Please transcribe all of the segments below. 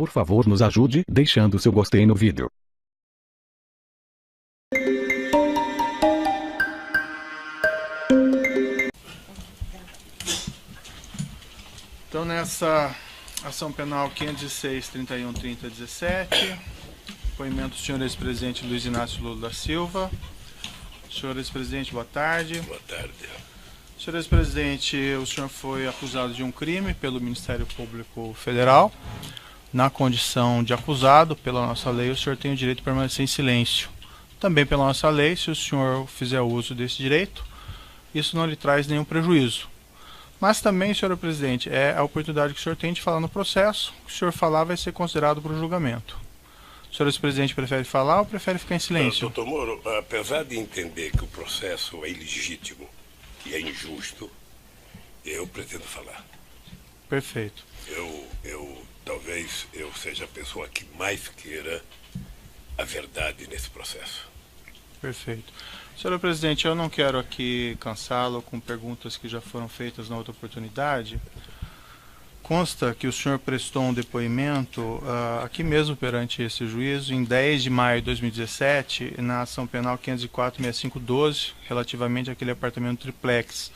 Por favor, nos ajude deixando seu gostei no vídeo. Então, nessa ação penal 506.31.30.17, depoimento do senhor ex-presidente Luiz Inácio Lula da Silva. Senhor ex-presidente, boa tarde. Boa tarde. Senhor ex-presidente, o senhor foi acusado de um crime pelo Ministério Público Federal. Na condição de acusado, pela nossa lei, o senhor tem o direito de permanecer em silêncio. Também pela nossa lei, se o senhor fizer uso desse direito, isso não lhe traz nenhum prejuízo. Mas também, senhor presidente, é a oportunidade que o senhor tem de falar no processo. O que o senhor falar vai ser considerado para o julgamento. O senhor ex-presidente prefere falar ou prefere ficar em silêncio? Doutor Moro, apesar de entender que o processo é ilegítimo e é injusto, eu pretendo falar. Perfeito. Talvez eu seja a pessoa que mais queira a verdade nesse processo. Perfeito. Senhor presidente, eu não quero aqui cansá-lo com perguntas que já foram feitas na outra oportunidade. Consta que o senhor prestou um depoimento aqui mesmo perante esse juízo em 10 de maio de 2017, na ação penal 504.6512, relativamente àquele apartamento triplex.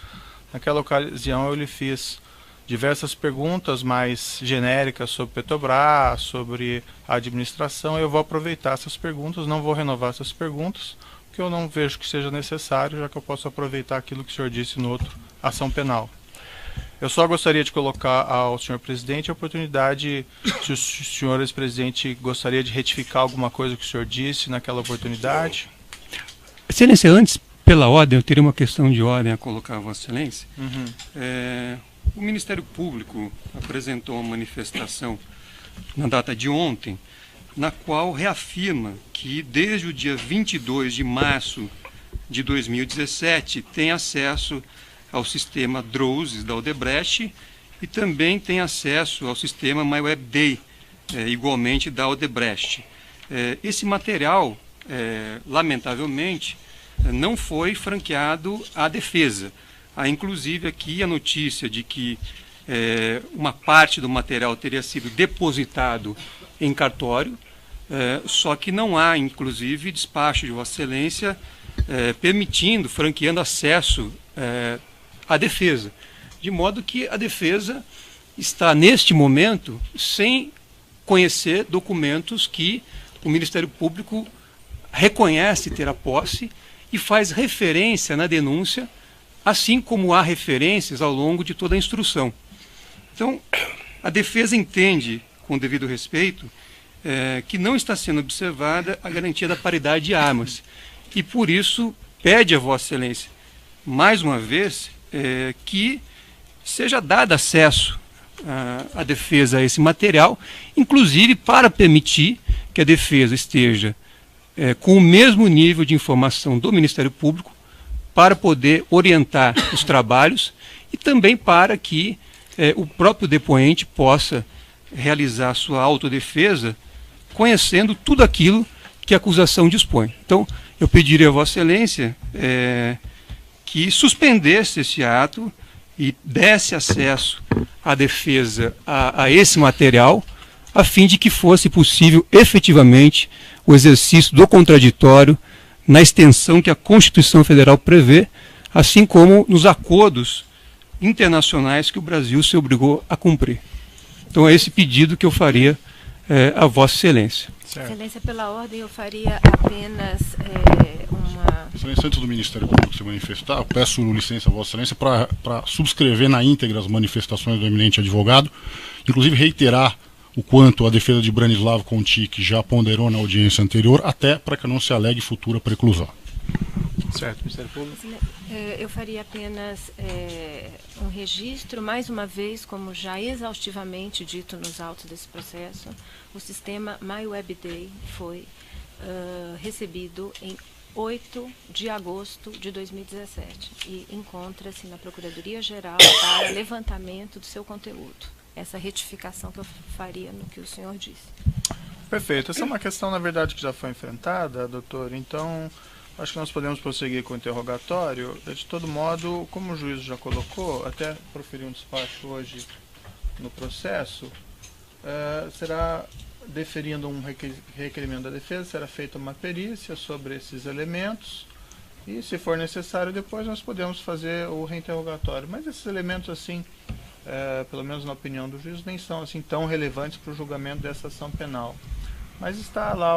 Naquela ocasião eu lhe fiz diversas perguntas mais genéricas sobre Petrobras, sobre a administração. Eu vou aproveitar essas perguntas, não vou renovar essas perguntas, porque eu não vejo que seja necessário, já que eu posso aproveitar aquilo que o senhor disse no outro ação penal. Eu só gostaria de colocar ao senhor presidente a oportunidade, se o senhor ex-presidente gostaria de retificar alguma coisa que o senhor disse naquela oportunidade. Excelência, antes, pela ordem, eu teria uma questão de ordem a colocar a Vossa Excelência. O Ministério Público apresentou uma manifestação na data de ontem, na qual reafirma que desde o dia 22 de março de 2017 tem acesso ao sistema DROSES da Odebrecht e também tem acesso ao sistema MyWebDay, igualmente da Odebrecht. Esse material, lamentavelmente, não foi franqueado à defesa. Há inclusive aqui a notícia de que uma parte do material teria sido depositado em cartório, só que não há inclusive despacho de Vossa Excelência permitindo, franqueando acesso à defesa. De modo que a defesa está neste momento sem conhecer documentos que o Ministério Público reconhece ter a posse e faz referência na denúncia, assim como há referências ao longo de toda a instrução. Então, a defesa entende, com o devido respeito, que não está sendo observada a garantia da paridade de armas. E, por isso, pede a Vossa Excelência, mais uma vez, que seja dado acesso à defesa a esse material, inclusive para permitir que a defesa esteja com o mesmo nível de informação do Ministério Público, para poder orientar os trabalhos e também para que o próprio depoente possa realizar sua autodefesa conhecendo tudo aquilo que a acusação dispõe. Então, eu pediria a Vossa Excelência que suspendesse esse ato e desse acesso à defesa a esse material, a fim de que fosse possível efetivamente o exercício do contraditório na extensão que a Constituição Federal prevê, assim como nos acordos internacionais que o Brasil se obrigou a cumprir. Então é esse pedido que eu faria a Vossa Excelência. Certo. Excelência, pela ordem, eu faria apenas uma... Excelência, antes do Ministério Público se manifestar, eu peço licença a Vossa Excelência para subscrever na íntegra as manifestações do eminente advogado, inclusive reiterar o quanto a defesa de Branislavo Contic já ponderou na audiência anterior, até para que não se alegue futura preclusão. Certo, Ministério Público. Eu faria apenas um registro, mais uma vez, como já exaustivamente dito nos autos desse processo, o sistema MyWebDay foi recebido em 8 de agosto de 2017 e encontra-se na Procuradoria-Geral para levantamento do seu conteúdo. Essa retificação que eu faria no que o senhor disse. Perfeito. Essa é uma questão, na verdade, que já foi enfrentada, doutor. Então, acho que nós podemos prosseguir com o interrogatório. De todo modo, como o juiz já colocou, até proferiu um despacho hoje no processo, será, deferindo um requerimento da defesa, será feita uma perícia sobre esses elementos e, se for necessário, depois nós podemos fazer o reinterrogatório. Mas esses elementos, assim, pelo menos na opinião do juiz, nem são assim tão relevantes para o julgamento dessa ação penal. Mas está lá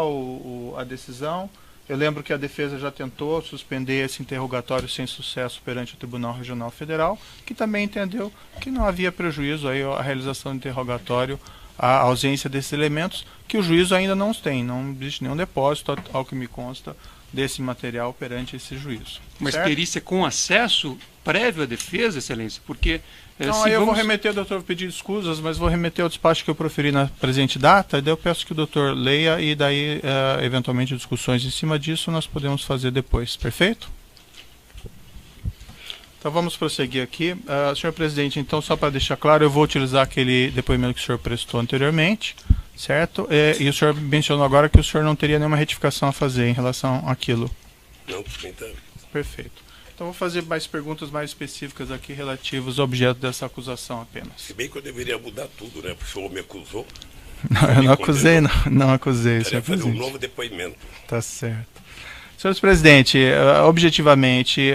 a decisão. Eu lembro que a defesa já tentou suspender esse interrogatório sem sucesso perante o Tribunal Regional Federal, que também entendeu que não havia prejuízo aí a realização do interrogatório, a ausência desses elementos, que o juízo ainda não tem. Não existe nenhum depósito, ao que me consta, desse material perante esse juízo. Mas certo? perícia com acesso prévio à defesa, Excelência? Porque... Não, aí eu vou remeter, doutor, pedir escusas, mas vou remeter ao despacho que eu proferi na presente data, e daí eu peço que o doutor leia e daí, eventualmente, discussões em cima disso nós podemos fazer depois. Perfeito? Então vamos prosseguir aqui. Senhor presidente, então, só para deixar claro, eu vou utilizar aquele depoimento que o senhor prestou anteriormente, certo? E o senhor mencionou agora que o senhor não teria nenhuma retificação a fazer em relação àquilo. Não, então. Perfeito. Então vou fazer mais perguntas mais específicas aqui relativas ao objeto dessa acusação apenas. Se bem que eu deveria mudar tudo, né? Porque o senhor me acusou. Não, eu não acusei, não acusei. Queria fazer um novo depoimento. Tá certo. Senhor presidente, objetivamente,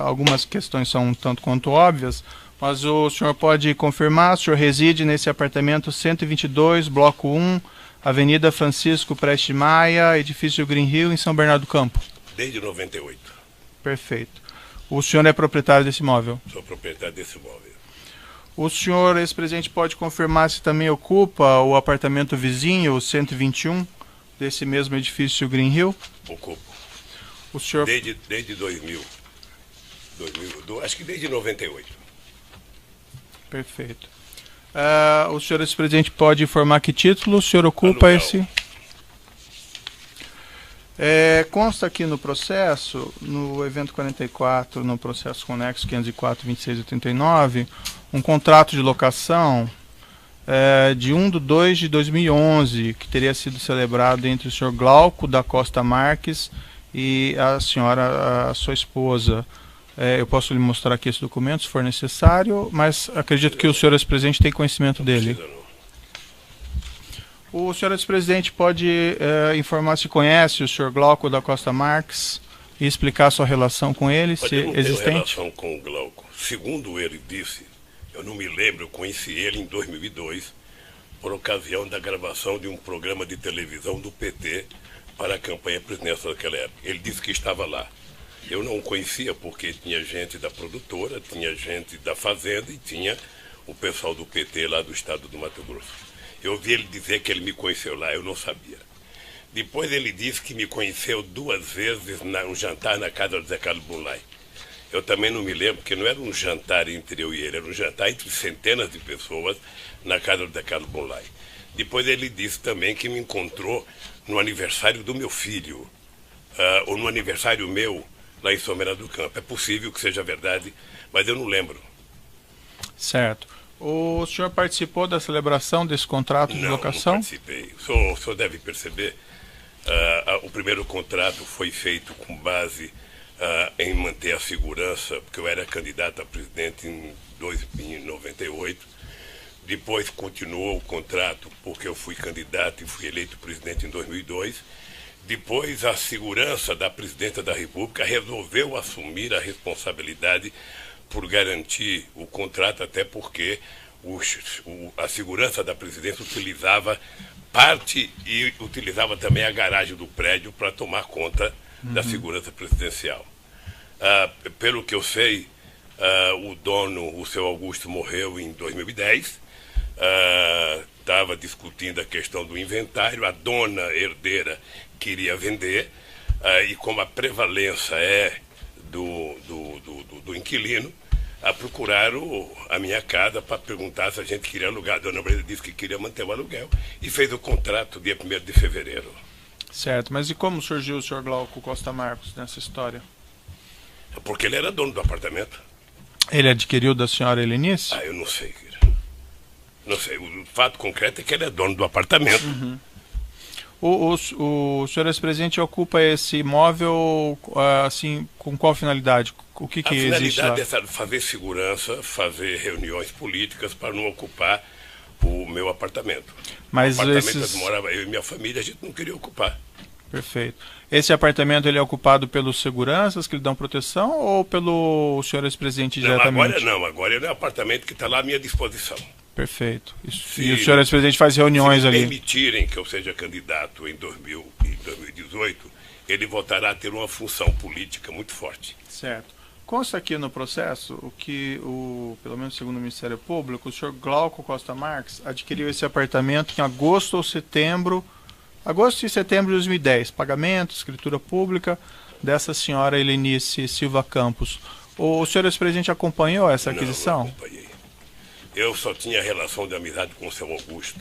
algumas questões são um tanto quanto óbvias, mas o senhor pode confirmar, o senhor reside nesse apartamento 122, bloco 1, Avenida Francisco Preste Maia, edifício Green Hill, em São Bernardo do Campo? Desde 98. Perfeito. O senhor é proprietário desse imóvel? Sou proprietário desse imóvel. O senhor, ex-presidente, pode confirmar se também ocupa o apartamento vizinho, o 121, desse mesmo edifício Green Hill? Ocupo. O senhor... Desde 2000. Acho que desde 98. Perfeito. O senhor, ex-presidente, pode informar que título o senhor ocupa Aluguel. esse... consta aqui no processo, no evento 44, no processo conexo 504-2689, um contrato de locação de 1/2/2011, que teria sido celebrado entre o senhor Glauco da Costa Marques e a senhora, a sua esposa. Eu posso lhe mostrar aqui esse documento, se for necessário, mas acredito que o senhor, ex-presidente, tem conhecimento dele. O senhor ex-presidente pode informar se conhece o senhor Glauco da Costa Marques e explicar a sua relação com ele, Mas se eu não tenho existente? relação com o Glauco. Segundo ele disse, eu não me lembro, eu conheci ele em 2002, por ocasião da gravação de um programa de televisão do PT para a campanha presidencial daquela época. Ele disse que estava lá. Eu não o conhecia porque tinha gente da produtora, tinha gente da Fazenda e tinha o pessoal do PT lá do estado do Mato Grosso. Eu ouvi ele dizer que ele me conheceu lá, eu não sabia. Depois ele disse que me conheceu 2 vezes num jantar na casa do Zé Carlos Bunlai. Eu também não me lembro, porque não era um jantar entre eu e ele, era um jantar entre centenas de pessoas na casa do Zé Carlos Bunlai. Depois ele disse também que me encontrou no aniversário do meu filho, ou no aniversário meu, lá em São Bernardo do Campo. É possível que seja verdade, mas eu não lembro. Certo. O senhor participou da celebração desse contrato de locação? Não participei. O senhor deve perceber, o primeiro contrato foi feito com base em manter a segurança, porque eu era candidato a presidente em 98. Depois continuou o contrato porque eu fui candidato e fui eleito presidente em 2002. Depois a segurança da presidenta da República resolveu assumir a responsabilidade por garantir o contrato, até porque a segurança da presidência utilizava parte e utilizava também a garagem do prédio para tomar conta da segurança presidencial. Pelo que eu sei, o dono, o seu Augusto, morreu em 2010. Estava discutindo a questão do inventário, a dona herdeira queria vender, e como a prevalência é do inquilino, procuraram a minha casa para perguntar se a gente queria alugar. A dona Brenda disse que queria manter o aluguel e fez o contrato dia 1º de fevereiro. Certo, mas e como surgiu o senhor Glauco Costa Marques nessa história? Porque ele era dono do apartamento. Ele adquiriu da senhora Helenice? Eu não sei. Não sei, o fato concreto é que ele é dono do apartamento. O senhor ex-presidente ocupa esse imóvel assim, com qual finalidade? O que existe lá? A finalidade é fazer segurança, fazer reuniões políticas para não ocupar o meu apartamento. Mas o apartamento esses... onde morava eu e minha família, a gente não queria ocupar. Perfeito. Esse apartamento ele é ocupado pelos seguranças que lhe dão proteção ou pelo senhor ex-presidente diretamente? Agora ele é um apartamento que está lá à minha disposição. Perfeito. E o senhor ex-presidente faz reuniões ali? Se permitirem que eu seja candidato em 2018, ele voltará a ter uma função política muito forte. Certo. Consta aqui no processo pelo menos segundo o Ministério Público, o senhor Glauco Costa Marques adquiriu esse apartamento em agosto e setembro de 2010. Pagamento, escritura pública dessa senhora Helenice Silva Campos. O senhor ex-presidente acompanhou essa aquisição? Não acompanhei. Eu só tinha relação de amizade com o seu Augusto,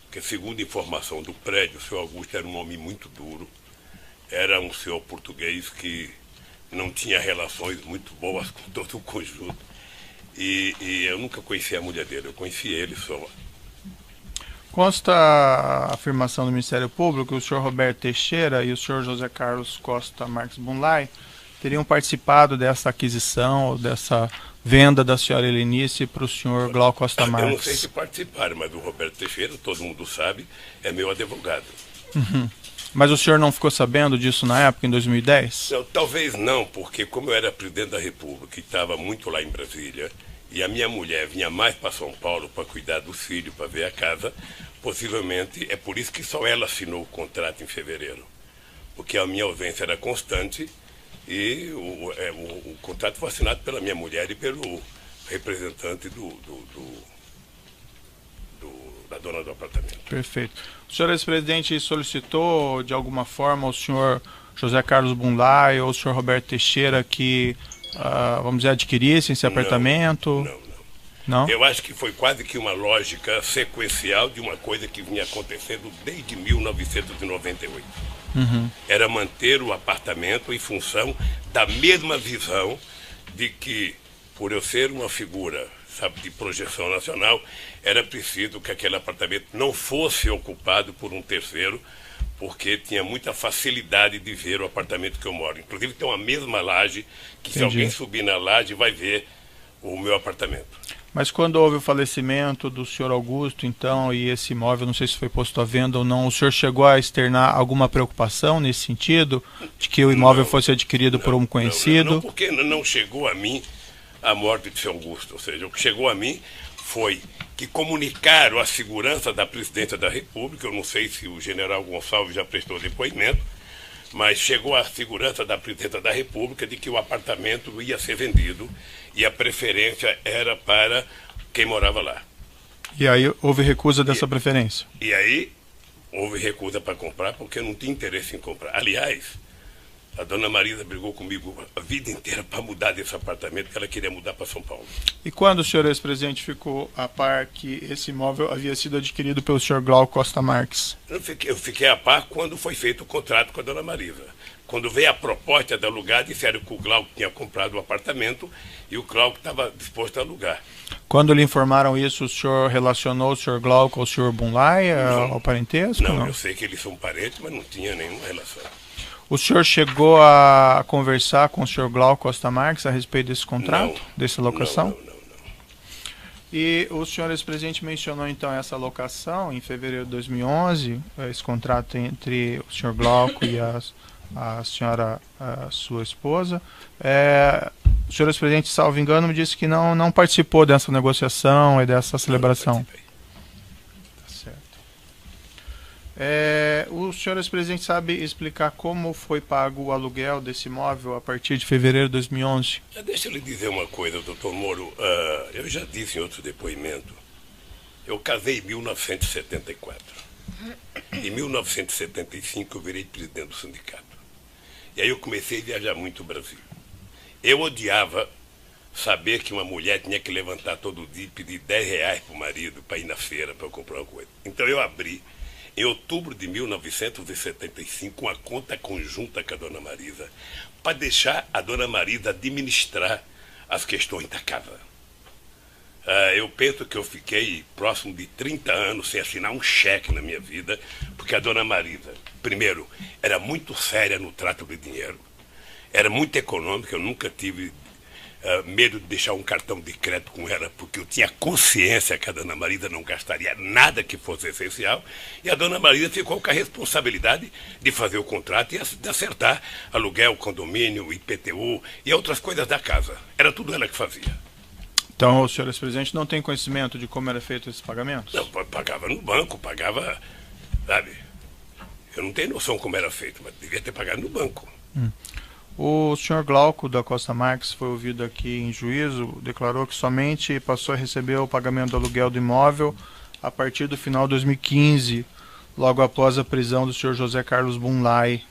porque segundo informação do prédio, o seu Augusto era um homem muito duro, era um senhor português que não tinha relações muito boas com todo o conjunto. E eu nunca conheci a mulher dele, eu conheci ele só. Consta a afirmação do Ministério Público que o senhor Roberto Teixeira e o senhor José Carlos Costa Marques Bunlai teriam participado dessa aquisição, ou dessa venda da senhora Helenice para o senhor Glauco Costa Marques. Eu não sei se participaram, mas o Roberto Teixeira, todo mundo sabe, é meu advogado. Uhum. Mas o senhor não ficou sabendo disso na época, em 2010? Não, talvez não, porque como eu era presidente da República e estava muito lá em Brasília, e a minha mulher vinha mais para São Paulo para cuidar dos filhos, para ver a casa, possivelmente é por isso que só ela assinou o contrato em fevereiro. Porque a minha ausência era constante e o contrato foi assinado pela minha mulher e pelo representante da dona do apartamento. Perfeito. O senhor ex-presidente solicitou de alguma forma ao senhor José Carlos Bunlai ou ao senhor Roberto Teixeira que, vamos dizer, adquirissem esse apartamento? Não? Eu acho que foi quase que uma lógica sequencial de uma coisa que vinha acontecendo desde 1998. Uhum. Era manter o apartamento em função da mesma visão de que, por eu ser uma figura, sabe, de projeção nacional, era preciso que aquele apartamento não fosse ocupado por um terceiro, porque tinha muita facilidade de ver o apartamento que eu moro. Inclusive tem uma mesma laje, que se alguém subir na laje vai ver o meu apartamento. Mas quando houve o falecimento do senhor Augusto, então, e esse imóvel, não sei se foi posto à venda ou não, o senhor chegou a externar alguma preocupação nesse sentido, de que o imóvel fosse adquirido por um conhecido? Não, porque não chegou a mim a morte de seu Augusto. Ou seja, o que chegou a mim foi que comunicaram a segurança da presidência da República, eu não sei se o general Gonçalves já prestou depoimento, mas chegou a segurança da presidência da República de que o apartamento ia ser vendido e a preferência era para quem morava lá. E aí houve recusa dessa preferência? E aí houve recusa para comprar porque eu não tinha interesse em comprar. Aliás, a dona Marisa brigou comigo a vida inteira para mudar desse apartamento, que ela queria mudar para São Paulo. E quando o senhor ex-presidente ficou a par que esse imóvel havia sido adquirido pelo senhor Glauco Costa Marques? Eu fiquei a par quando foi feito o contrato com a dona Marisa. Quando veio a proposta de alugar, disseram que o Glauco tinha comprado o apartamento e o Glauco estava disposto a alugar. Quando lhe informaram isso, o senhor relacionou o senhor Glauco ao senhor Bunlai, ao parentesco? Não, eu sei que eles são parentes, mas não tinha nenhuma relação. O senhor chegou a conversar com o senhor Glauco Costa Marques a respeito desse contrato, dessa locação? Não. E o senhor ex-presidente mencionou então essa locação em fevereiro de 2011, esse contrato entre o senhor Glauco e a senhora, sua esposa. O senhor ex-presidente, salvo engano, me disse que não participou dessa negociação e dessa celebração. Não participei. O senhor ex-presidente sabe explicar como foi pago o aluguel desse imóvel a partir de fevereiro de 2011? Deixa eu lhe dizer uma coisa, doutor Moro. Eu já disse em outro depoimento, eu casei em 1974. Em 1975 eu virei presidente do sindicato. E aí eu comecei a viajar muito o Brasil. Eu odiava saber que uma mulher tinha que levantar todo dia e pedir R$10 para o marido para ir na feira para comprar uma coisa. Então eu abri, em outubro de 1975, uma conta conjunta com a dona Marisa, para deixar a dona Marisa administrar as questões da casa. Eu penso que eu fiquei próximo de 30 anos sem assinar um cheque na minha vida, porque a dona Marisa, primeiro, era muito séria no trato de dinheiro, era muito econômica, eu nunca tive medo de deixar um cartão de crédito com ela, porque eu tinha consciência que a dona Marisa não gastaria nada que fosse essencial, e a dona Marisa ficou com a responsabilidade de fazer o contrato e de acertar aluguel, condomínio, IPTU e outras coisas da casa. Era tudo ela que fazia. Então, o senhor ex-presidente não tem conhecimento de como era feito esses pagamentos? Não, pagava no banco, pagava, sabe? Eu não tenho noção como era feito, mas devia ter pagado no banco. O senhor Glauco da Costa Marques foi ouvido aqui em juízo, declarou que somente passou a receber o pagamento do aluguel do imóvel a partir do final de 2015, logo após a prisão do senhor José Carlos Bunlai.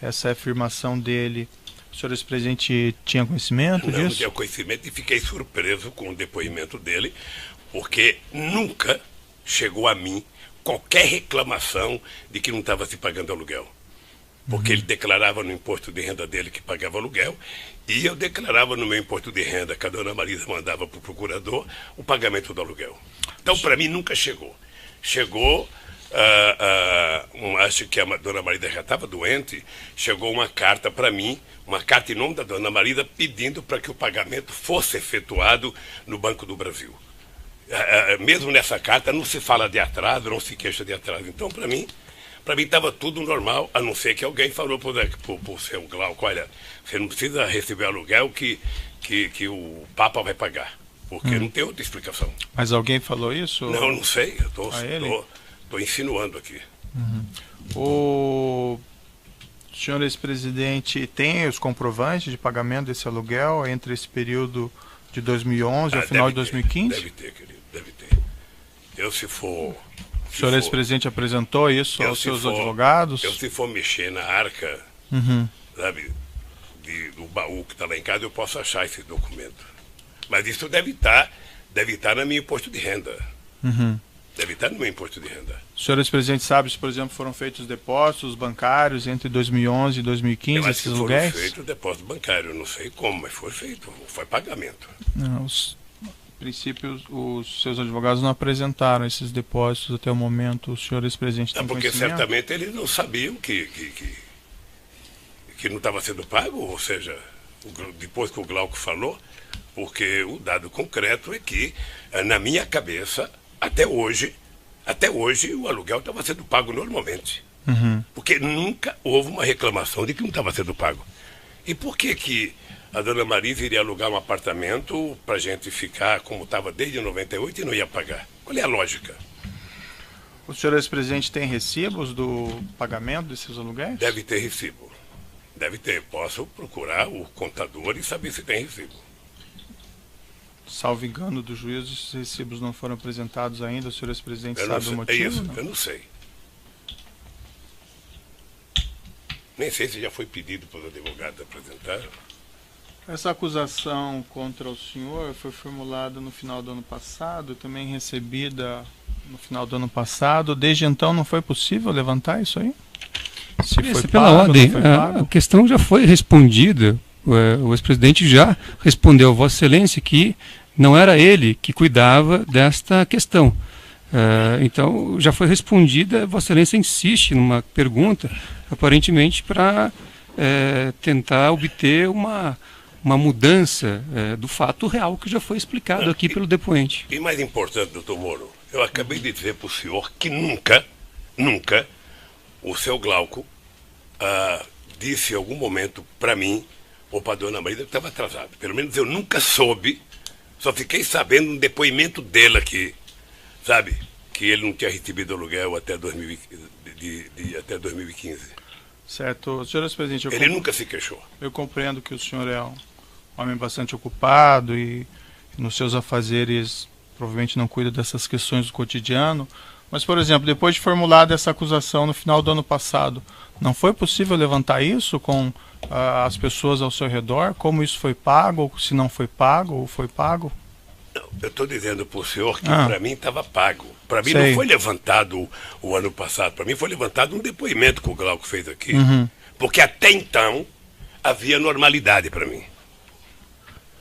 Essa é a afirmação dele. O senhor ex-presidente tinha conhecimento disso? Não tinha conhecimento e fiquei surpreso com o depoimento dele, porque nunca chegou a mim qualquer reclamação de que não estava se pagando aluguel. Porque ele declarava no imposto de renda dele que pagava aluguel, e eu declarava no meu imposto de renda, que a dona Marisa mandava para o procurador, o pagamento do aluguel. Então, para mim, nunca chegou. Chegou, acho que a dona Marisa já estava doente, chegou uma carta para mim, uma carta em nome da dona Marisa, pedindo para que o pagamento fosse efetuado no Banco do Brasil. Mesmo nessa carta, não se fala de atraso, não se queixa de atraso. Então, para mim estava tudo normal, a não ser que alguém falou para o seu Glauco, olha, você não precisa receber aluguel que o Papa vai pagar, porque não tem outra explicação. Mas alguém falou isso? Não sei, eu estou insinuando aqui. O senhor ex-presidente tem os comprovantes de pagamento desse aluguel entre esse período de 2011 ao final de 2015? Deve ter, querido, deve ter. O senhor ex-presidente apresentou isso aos seus advogados? Se for mexer na arca, sabe, do baú que está lá em casa, eu posso achar esse documento. Mas isso deve estar no meu imposto de renda. Deve estar no meu imposto de renda. O senhor ex-presidente sabe se, por exemplo, foram feitos depósitos bancários entre 2011 e 2015, esses aluguéis? Foram feitos depósito bancário, eu não sei como, mas foi feito, foi pagamento. Não, princípio, os seus advogados não apresentaram esses depósitos até o momento. O senhor ex-presidente tem porque conhecimento? Certamente eles não sabiam que não estava sendo pago, ou seja, depois que o Glauco falou, porque o dado concreto é que, na minha cabeça, até hoje o aluguel estava sendo pago normalmente. Porque nunca houve uma reclamação de que não estava sendo pago. E por que a dona Marisa iria alugar um apartamento para a gente ficar como estava desde 98 e não ia pagar? Qual é a lógica? O senhor ex-presidente tem recibos do pagamento desses aluguéis? Deve ter recibo. Deve ter. Posso procurar o contador e saber se tem recibo. Salvo engano do juízo, esses recibos não foram apresentados ainda. O senhor ex-presidente sabe o motivo? É isso, eu não sei. Nem sei se já foi pedido para os advogados apresentar. Essa acusação contra o senhor foi formulada no final do ano passado, também recebida no final do ano passado. Desde então não foi possível levantar isso aí? Se foi pela pago, ordem, não foi pago? a questão já foi respondida. O ex-presidente já respondeu a Vossa Excelência que não era ele que cuidava desta questão. Então já foi respondida. Vossa Excelência insiste numa pergunta, aparentemente para tentar obter uma mudança do fato real que já foi explicado aqui pelo depoente. E mais importante, doutor Moro, eu acabei de dizer para o senhor que nunca o seu Glauco disse em algum momento para mim ou para a dona Marisa que estava atrasado. Pelo menos eu nunca soube, só fiquei sabendo no depoimento dele aqui, sabe, que ele não tinha recebido aluguel até 2015. Certo. Senhor ex-presidente, ele nunca se queixou. Eu compreendo que o senhor é um homem bastante ocupado e nos seus afazeres provavelmente não cuida dessas questões do cotidiano. Mas, por exemplo, depois de formulada essa acusação no final do ano passado, não foi possível levantar isso com as pessoas ao seu redor? Como isso foi pago, ou se não foi pago, ou foi pago? Não, eu estou dizendo para o senhor que para mim estava pago. Para mim não foi levantado o ano passado, para mim foi levantado um depoimento que o Glauco fez aqui. Porque até então havia normalidade para mim.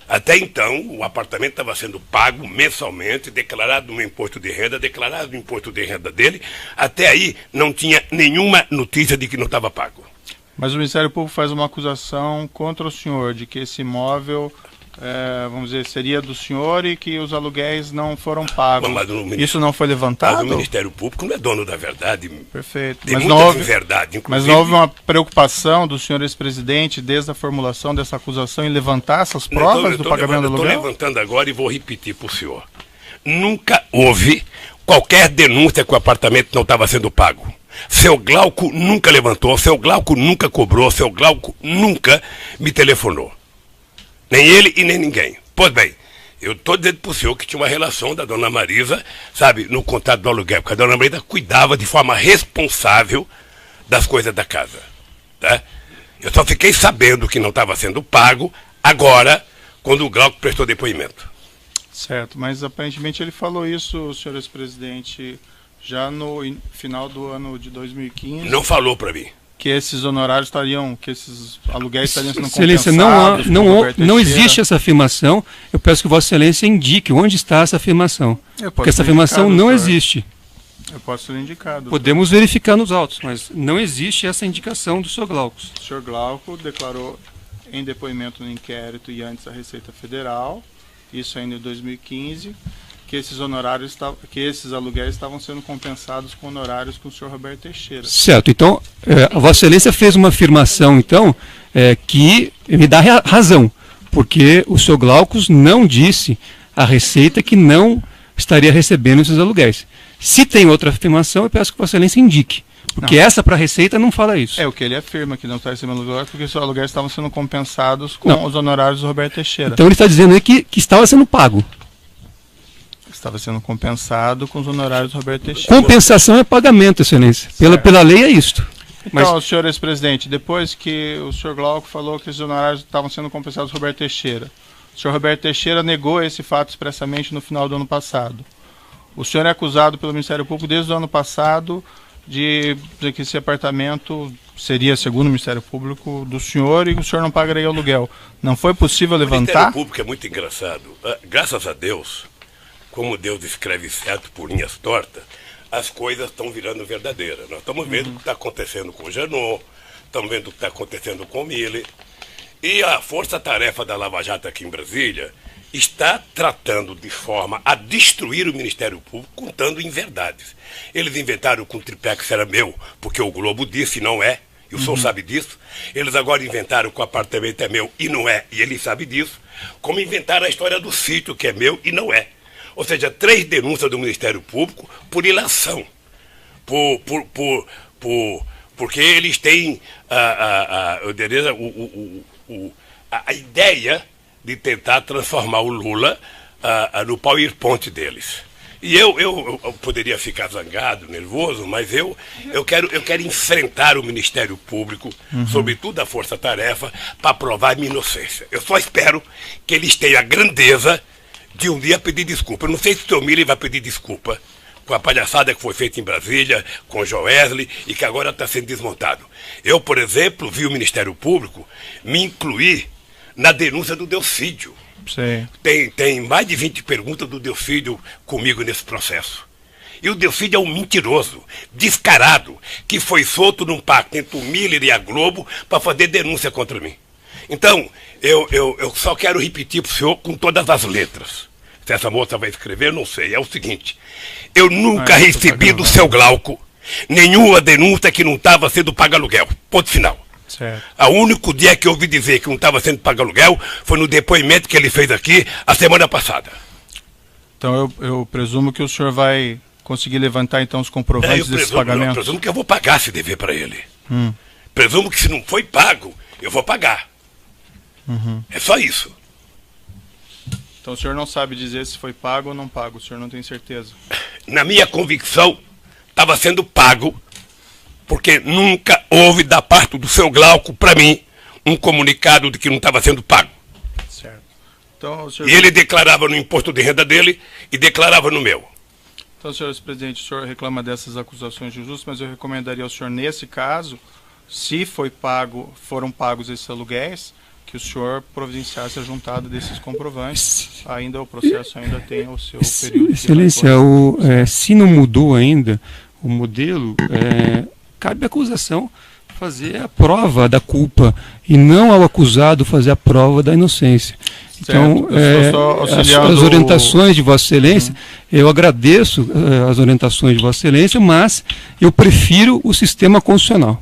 Até então, o apartamento estava sendo pago mensalmente, declarado no meu imposto de renda, declarado no imposto de renda dele. Até aí, não tinha nenhuma notícia de que não estava pago. Mas o Ministério Público faz uma acusação contra o senhor de que esse imóvel vamos dizer, seria do senhor e que os aluguéis não foram pagos. Mas isso não foi levantado? Mas o Ministério Público não é dono da verdade. Perfeito. Tem muita verdade, inclusive. Mas não houve uma preocupação do senhor ex-presidente, desde a formulação dessa acusação, em levantar essas provas do pagamento do aluguel? Estou levantando agora e vou repetir para o senhor. Nunca houve qualquer denúncia que o apartamento não estava sendo pago. Seu Glauco nunca levantou, seu Glauco nunca cobrou, seu Glauco nunca me telefonou. Nem ele e nem ninguém. Pois bem, eu estou dizendo para o senhor que tinha uma relação da dona Marisa, sabe, no contrato do aluguel, porque a dona Marisa cuidava de forma responsável das coisas da casa. Tá? Eu só fiquei sabendo que não estava sendo pago agora, quando o Glauco prestou depoimento. Certo, mas aparentemente ele falou isso, senhor ex-presidente, já no final do ano de 2015. Não falou para mim. Que esses honorários estariam, que esses aluguéis estariam sendo Excelência, compensados. não existe essa afirmação. Eu peço que Vossa Excelência indique onde está essa afirmação. Porque essa afirmação não existe. Eu posso lhe indicar. Podemos verificar nos autos, mas não existe essa indicação do Sr. Glauco. O Sr. Glauco declarou em depoimento no inquérito e antes a Receita Federal, isso ainda em 2015, que esses honorários, que esses aluguéis estavam sendo compensados com honorários com o senhor Roberto Teixeira. Certo, então, a Vossa Excelência fez uma afirmação, então, que me dá razão, porque o senhor Glaucus não disse à Receita que não estaria recebendo esses aluguéis. Se tem outra afirmação, eu peço que Vossa Excelência indique, porque essa para a Receita não fala isso. É o que ele afirma, que não está recebendo aluguel, porque os aluguéis estavam sendo compensados com os honorários do Roberto Teixeira. Então ele está dizendo aí que estava sendo pago. Estava sendo compensado com os honorários do Roberto Teixeira. Compensação é pagamento, Excelência. Pela lei é isto. Então, senhor ex-presidente, depois que o senhor Glauco falou que os honorários estavam sendo compensados com o Roberto Teixeira, o senhor Roberto Teixeira negou esse fato expressamente no final do ano passado. O senhor é acusado pelo Ministério Público desde o ano passado de que esse apartamento seria, segundo o Ministério Público, do senhor e que o senhor não pagaria aluguel. Não foi possível levantar? O Ministério Público é muito engraçado. Graças a Deus, como Deus escreve certo por linhas tortas, as coisas estão virando verdadeiras. Nós estamos vendo o que está acontecendo com o Janot, estamos vendo o que está acontecendo com o Mille. E a força-tarefa da Lava Jato aqui em Brasília está tratando de forma a destruir o Ministério Público, contando inverdades. Eles inventaram que o triplex era meu, porque o Globo disse e não é, e o senhor sabe disso. Eles agora inventaram que o apartamento é meu e não é, e ele sabe disso. Como inventaram a história do sítio, que é meu e não é. Ou seja, 3 denúncias do Ministério Público por ilação. Porque eles têm a ideia de tentar transformar o Lula no PowerPoint deles. E eu poderia ficar zangado, nervoso, mas eu quero enfrentar o Ministério Público, sobretudo a Força Tarefa, para provar minha inocência. Eu só espero que eles tenham a grandeza de um dia pedir desculpa. Eu não sei se o senhor Mille vai pedir desculpa com a palhaçada que foi feita em Brasília, com o Joesley, e que agora está sendo desmontado. Eu, por exemplo, vi o Ministério Público me incluir na denúncia do Delcídio. Sim. Tem mais de 20 perguntas do Delcídio comigo nesse processo. E o Delcídio é um mentiroso, descarado, que foi solto num pacto entre o Miller e a Globo para fazer denúncia contra mim. Então, eu só quero repetir para o senhor com todas as letras. Se essa moça vai escrever, eu não sei. É o seguinte, eu nunca recebi do seu Glauco nenhuma denúncia que não estava sendo pago aluguel. Ponto final. Certo. O único dia que eu ouvi dizer que não estava sendo pago aluguel foi no depoimento que ele fez aqui a semana passada. Então eu presumo que o senhor vai conseguir levantar então os comprovantes desses pagamentos? Eu presumo que eu vou pagar esse dever para ele. Presumo que se não foi pago, eu vou pagar. É só isso. Então o senhor não sabe dizer se foi pago ou não pago, o senhor não tem certeza? Na minha convicção, estava sendo pago, porque nunca houve da parte do seu Glauco, para mim, um comunicado de que não estava sendo pago. Certo. Então, senhor... E ele declarava no imposto de renda dele e declarava no meu. Então, senhor presidente, o senhor reclama dessas acusações de injustas, mas eu recomendaria ao senhor, nesse caso, se foram pagos esses aluguéis, que o senhor providenciasse a juntada desses comprovantes. Ainda o processo ainda tem o seu período. Excelência, se não mudou ainda o modelo, cabe à acusação fazer a prova da culpa e não ao acusado fazer a prova da inocência. Então, eu estou só auxiliando as orientações de Vossa Excelência, eu agradeço as orientações de Vossa Excelência, mas eu prefiro o sistema constitucional.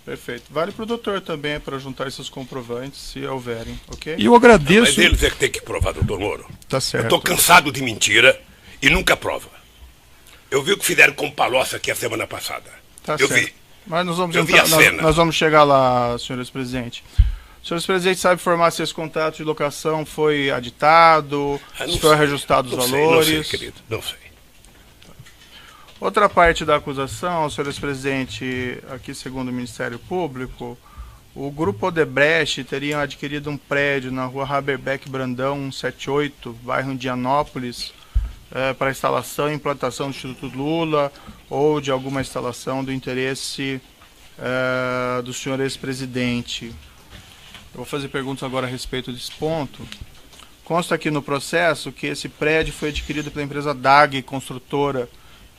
Perfeito. Vale para o doutor também, para juntar esses comprovantes, se houverem, ok? E eu agradeço... Mas eles é que tem que provar, doutor Moro. Tá certo. Eu estou cansado de mentira e nunca prova. Eu vi o que fizeram com o Palocci aqui a semana passada. Tá eu certo. vi. Mas nós vamos, Eu vi a cena. nós vamos chegar lá, senhores presidentes. Senhores presidentes, sabe informar se esse contrato de locação foi aditado, se foi reajustado os valores? Não sei, querido, não sei. Outra parte da acusação, senhores presidente, aqui segundo o Ministério Público, o Grupo Odebrecht teria adquirido um prédio na rua Haberbeck Brandão 178, bairro Indianópolis, para instalação e implantação do Instituto Lula ou de alguma instalação do interesse do senhor ex-presidente. Eu vou fazer perguntas agora a respeito desse ponto. Consta aqui no processo que esse prédio foi adquirido pela empresa DAG Construtora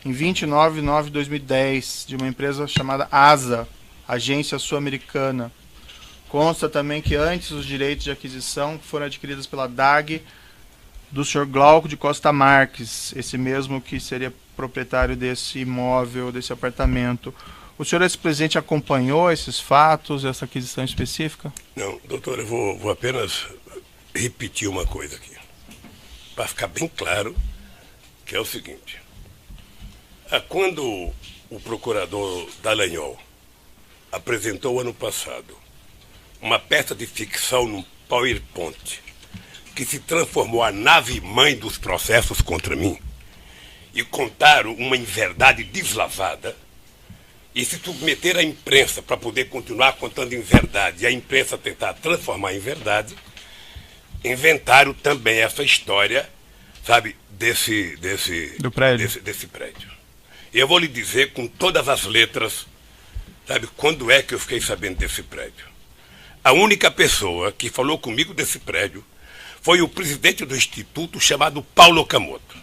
em 29 de nove de 2010, de uma empresa chamada ASA, Agência Sul-Americana. Consta também que antes os direitos de aquisição foram adquiridos pela DAG do senhor Glauco de Costa Marques, esse mesmo que seria proprietário desse imóvel, desse apartamento. O senhor ex-presidente acompanhou esses fatos, essa aquisição específica? Não, doutor, eu vou apenas repetir uma coisa aqui, para ficar bem claro, que é o seguinte. Quando o procurador Dallagnol apresentou ano passado uma peça de ficção no PowerPoint que se transformou a nave-mãe dos processos contra mim e contaram uma inverdade deslavada e se submeter à imprensa para poder continuar contando inverdade e a imprensa tentar transformar em verdade, inventaram também essa história, sabe, desse prédio. E eu vou lhe dizer com todas as letras, sabe, quando é que eu fiquei sabendo desse prédio. A única pessoa que falou comigo desse prédio foi o presidente do instituto chamado Paulo Okamoto.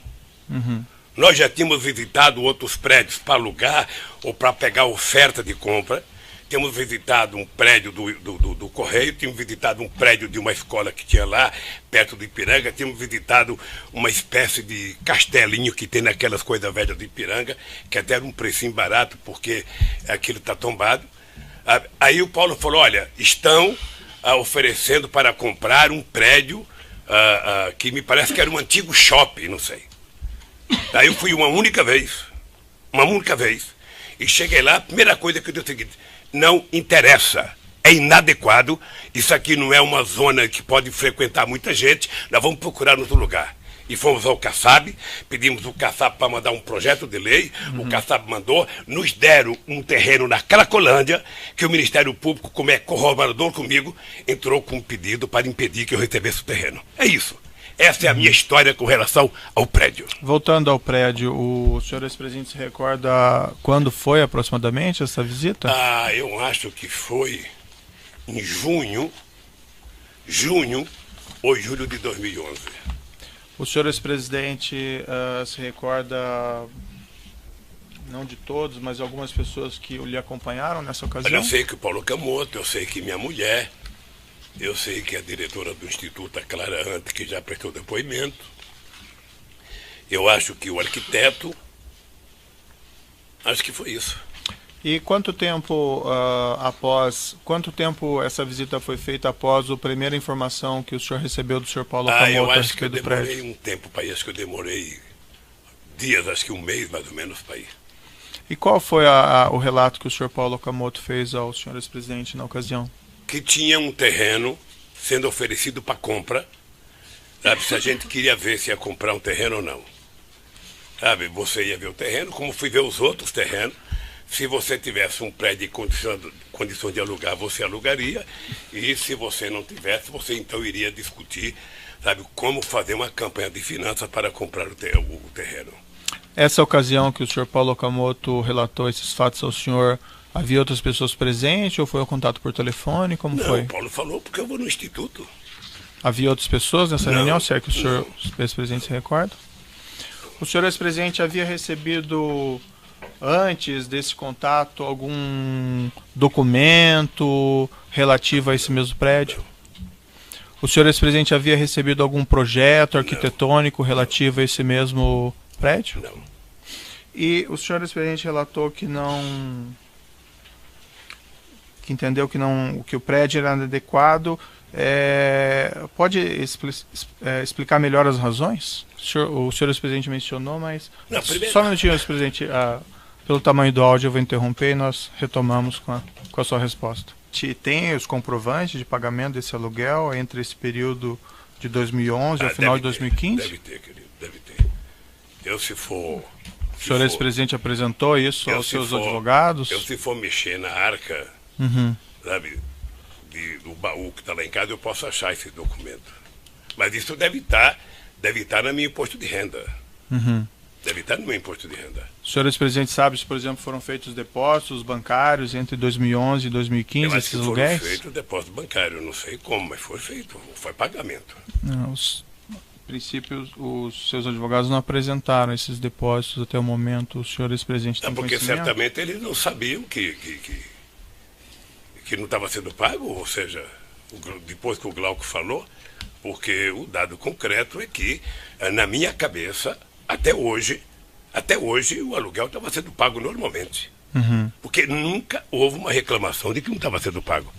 Nós já tínhamos visitado outros prédios para alugar ou para pegar oferta de compra. Tínhamos visitado um prédio do Correio, tínhamos visitado um prédio de uma escola que tinha lá, perto do Ipiranga, tínhamos visitado uma espécie de castelinho que tem naquelas coisas velhas do Ipiranga, que até era um precinho barato, porque aquilo está tombado. Aí o Paulo falou, olha, estão oferecendo para comprar um prédio que me parece que era um antigo shopping, não sei. Aí eu fui uma única vez, e cheguei lá, a primeira coisa que eu disse é o seguinte, não interessa, é inadequado, isso aqui não é uma zona que pode frequentar muita gente, nós vamos procurar outro lugar. E fomos ao CACAB, pedimos o CACAB para mandar um projeto de lei, o CACAB mandou, nos deram um terreno na Cracolândia, que o Ministério Público, como é corroborador comigo, entrou com um pedido para impedir que eu recebesse o terreno. É isso. Essa é a minha história com relação ao prédio. Voltando ao prédio, o senhor ex-presidente se recorda quando foi aproximadamente essa visita? Eu acho que foi em junho ou julho de 2011. O senhor ex-presidente se recorda, não de todos, mas algumas pessoas que lhe acompanharam nessa ocasião? Eu sei que o Paulo Okamoto, eu sei que minha mulher, eu sei que a diretora do Instituto, a Clara Ante, que já prestou depoimento. Eu acho que o arquiteto. Acho que foi isso. E quanto tempo essa visita foi feita após a primeira informação que o senhor recebeu do senhor Paulo Okamoto? Eu acho que eu demorei um tempo para ir, acho que eu demorei dias, acho que um mês mais ou menos para ir. E qual foi o relato que o senhor Paulo Okamoto fez ao senhor ex-presidente na ocasião? Que tinha um terreno sendo oferecido para compra, sabe, se a gente queria ver se ia comprar um terreno ou não. Sabe, você ia ver o terreno, como fui ver os outros terrenos. Se você tivesse um prédio em condição de alugar, você alugaria. E se você não tivesse, você então iria discutir, sabe, como fazer uma campanha de finanças para comprar o terreno. Essa ocasião que o senhor Paulo Okamoto relatou esses fatos ao senhor, havia outras pessoas presentes ou foi um contato por telefone? Como foi? Não, o Paulo falou porque eu vou no instituto. Havia outras pessoas nessa reunião, se é que o senhor ex-presidente se recorda? O senhor ex-presidente havia recebido, antes desse contato, algum documento relativo a esse mesmo prédio? O senhor ex-presidente havia recebido algum projeto arquitetônico relativo a esse mesmo prédio? Não. E o senhor ex-presidente relatou que entendeu que o prédio era inadequado. Pode explicar melhor as razões? O senhor ex-presidente mencionou, mas... Não, primeiro... Só um minutinho, ex-presidente. Pelo tamanho do áudio eu vou interromper e nós retomamos com a sua resposta. Tem os comprovantes de pagamento desse aluguel entre esse período de 2011 ao final de 2015? Deve ter, querido, deve ter. O senhor ex-presidente apresentou isso aos seus advogados? Se for mexer na arca, sabe, do baú que está lá em casa, eu posso achar esse documento. Mas isso deve estar no meu imposto de renda. Deve estar no meu imposto de renda. O senhor ex-presidente sabe se, por exemplo, foram feitos depósitos bancários entre 2011 e 2015, esses aluguéis? Foram feitos depósito bancário, não sei como, mas foi feito, foi pagamento. Não, a princípio, os seus advogados não apresentaram esses depósitos até o momento. O senhor ex-presidente tem porque conhecimento? Certamente eles não sabiam que não estava sendo pago, ou seja, depois que o Glauco falou, porque o dado concreto é que, na minha cabeça, até hoje o aluguel estava sendo pago normalmente. Porque nunca houve uma reclamação de que não estava sendo pago.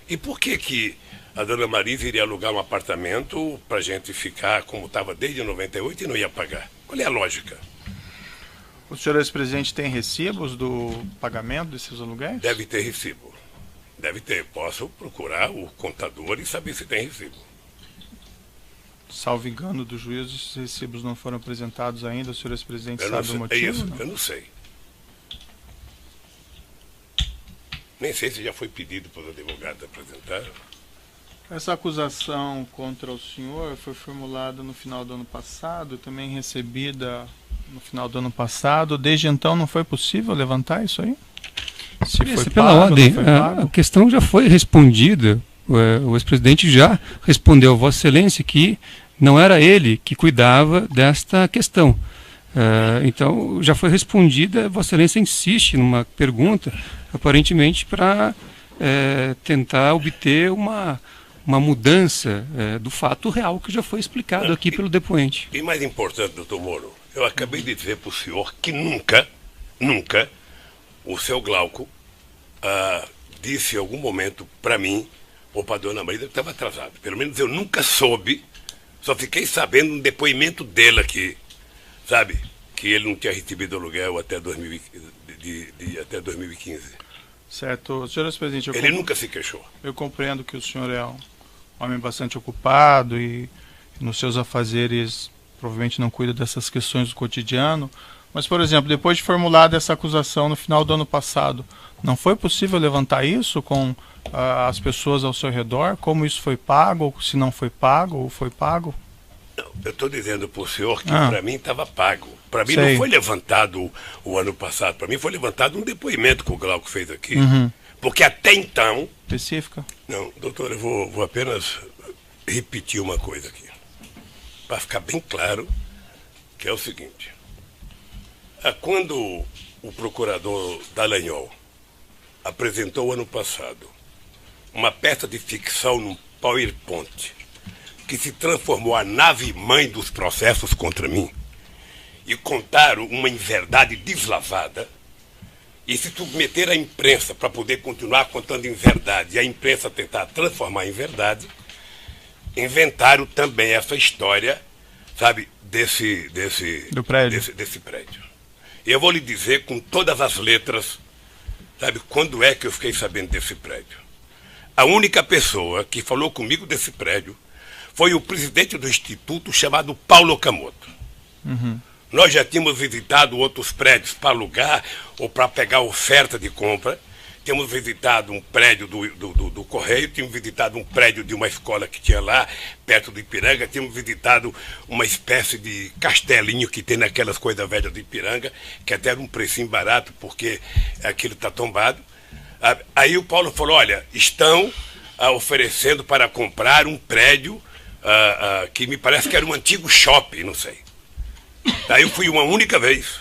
E por que a dona Marisa iria alugar um apartamento para a gente ficar como estava desde 98 e não ia pagar? Qual é a lógica? O senhor ex-presidente tem recibos do pagamento desses aluguéis? Deve ter recibo. Deve ter. Posso procurar o contador e saber se tem recibo. Salvo engano do juízo, esses recibos não foram apresentados ainda. O senhor ex-presidente sabe o motivo? É isso, eu não sei. Nem sei se já foi pedido para os advogados apresentar. Essa acusação contra o senhor foi formulada no final do ano passado, também recebida no final do ano passado. Desde então não foi possível levantar isso aí? Pela ordem, a questão já foi respondida. O ex-presidente já respondeu a Vossa Excelência que não era ele que cuidava desta questão. Então, já foi respondida. Vossa Excelência insiste numa pergunta, aparentemente para tentar obter uma mudança do fato real que já foi explicado aqui pelo depoente. E mais importante, doutor Moro, eu acabei de dizer para o senhor que nunca o seu Glauco disse em algum momento para mim ou para a dona Marisa que estava atrasado. Pelo menos eu nunca soube, só fiquei sabendo no depoimento dele aqui, sabe, que ele não tinha recebido aluguel até 2015. Certo. Senhor ex-presidente, ele nunca se queixou. Eu compreendo que o senhor é um homem bastante ocupado e nos seus afazeres provavelmente não cuida dessas questões do cotidiano. Mas, por exemplo, depois de formulada essa acusação no final do ano passado, não foi possível levantar isso com as pessoas ao seu redor? Como isso foi pago, ou se não foi pago, ou foi pago? Não, eu estou dizendo para o senhor que para mim estava pago. Para mim não foi levantado o ano passado, para mim foi levantado um depoimento que o Glauco fez aqui. Porque até então... Específica? Não, doutor, eu vou apenas repetir uma coisa aqui. Para ficar bem claro, que é o seguinte. Quando o procurador Dallagnol apresentou ano passado uma peça de ficção num PowerPoint que se transformou a nave-mãe dos processos contra mim e contaram uma inverdade deslavada e se submeter à imprensa para poder continuar contando inverdade e a imprensa tentar transformar em verdade, inventaram também essa história, sabe, desse prédio. Eu vou lhe dizer com todas as letras, sabe, quando é que eu fiquei sabendo desse prédio. A única pessoa que falou comigo desse prédio foi o presidente do instituto chamado Paulo Okamoto. Nós já tínhamos visitado outros prédios para alugar ou para pegar oferta de compra. Tínhamos visitado um prédio do Correio, tínhamos visitado um prédio de uma escola que tinha lá, perto do Ipiranga, tínhamos visitado uma espécie de castelinho que tem naquelas coisas velhas do Ipiranga, que até era um precinho barato, porque aquilo está tombado. Aí o Paulo falou, olha, estão oferecendo para comprar um prédio que me parece que era um antigo shopping, não sei. Aí eu fui uma única vez,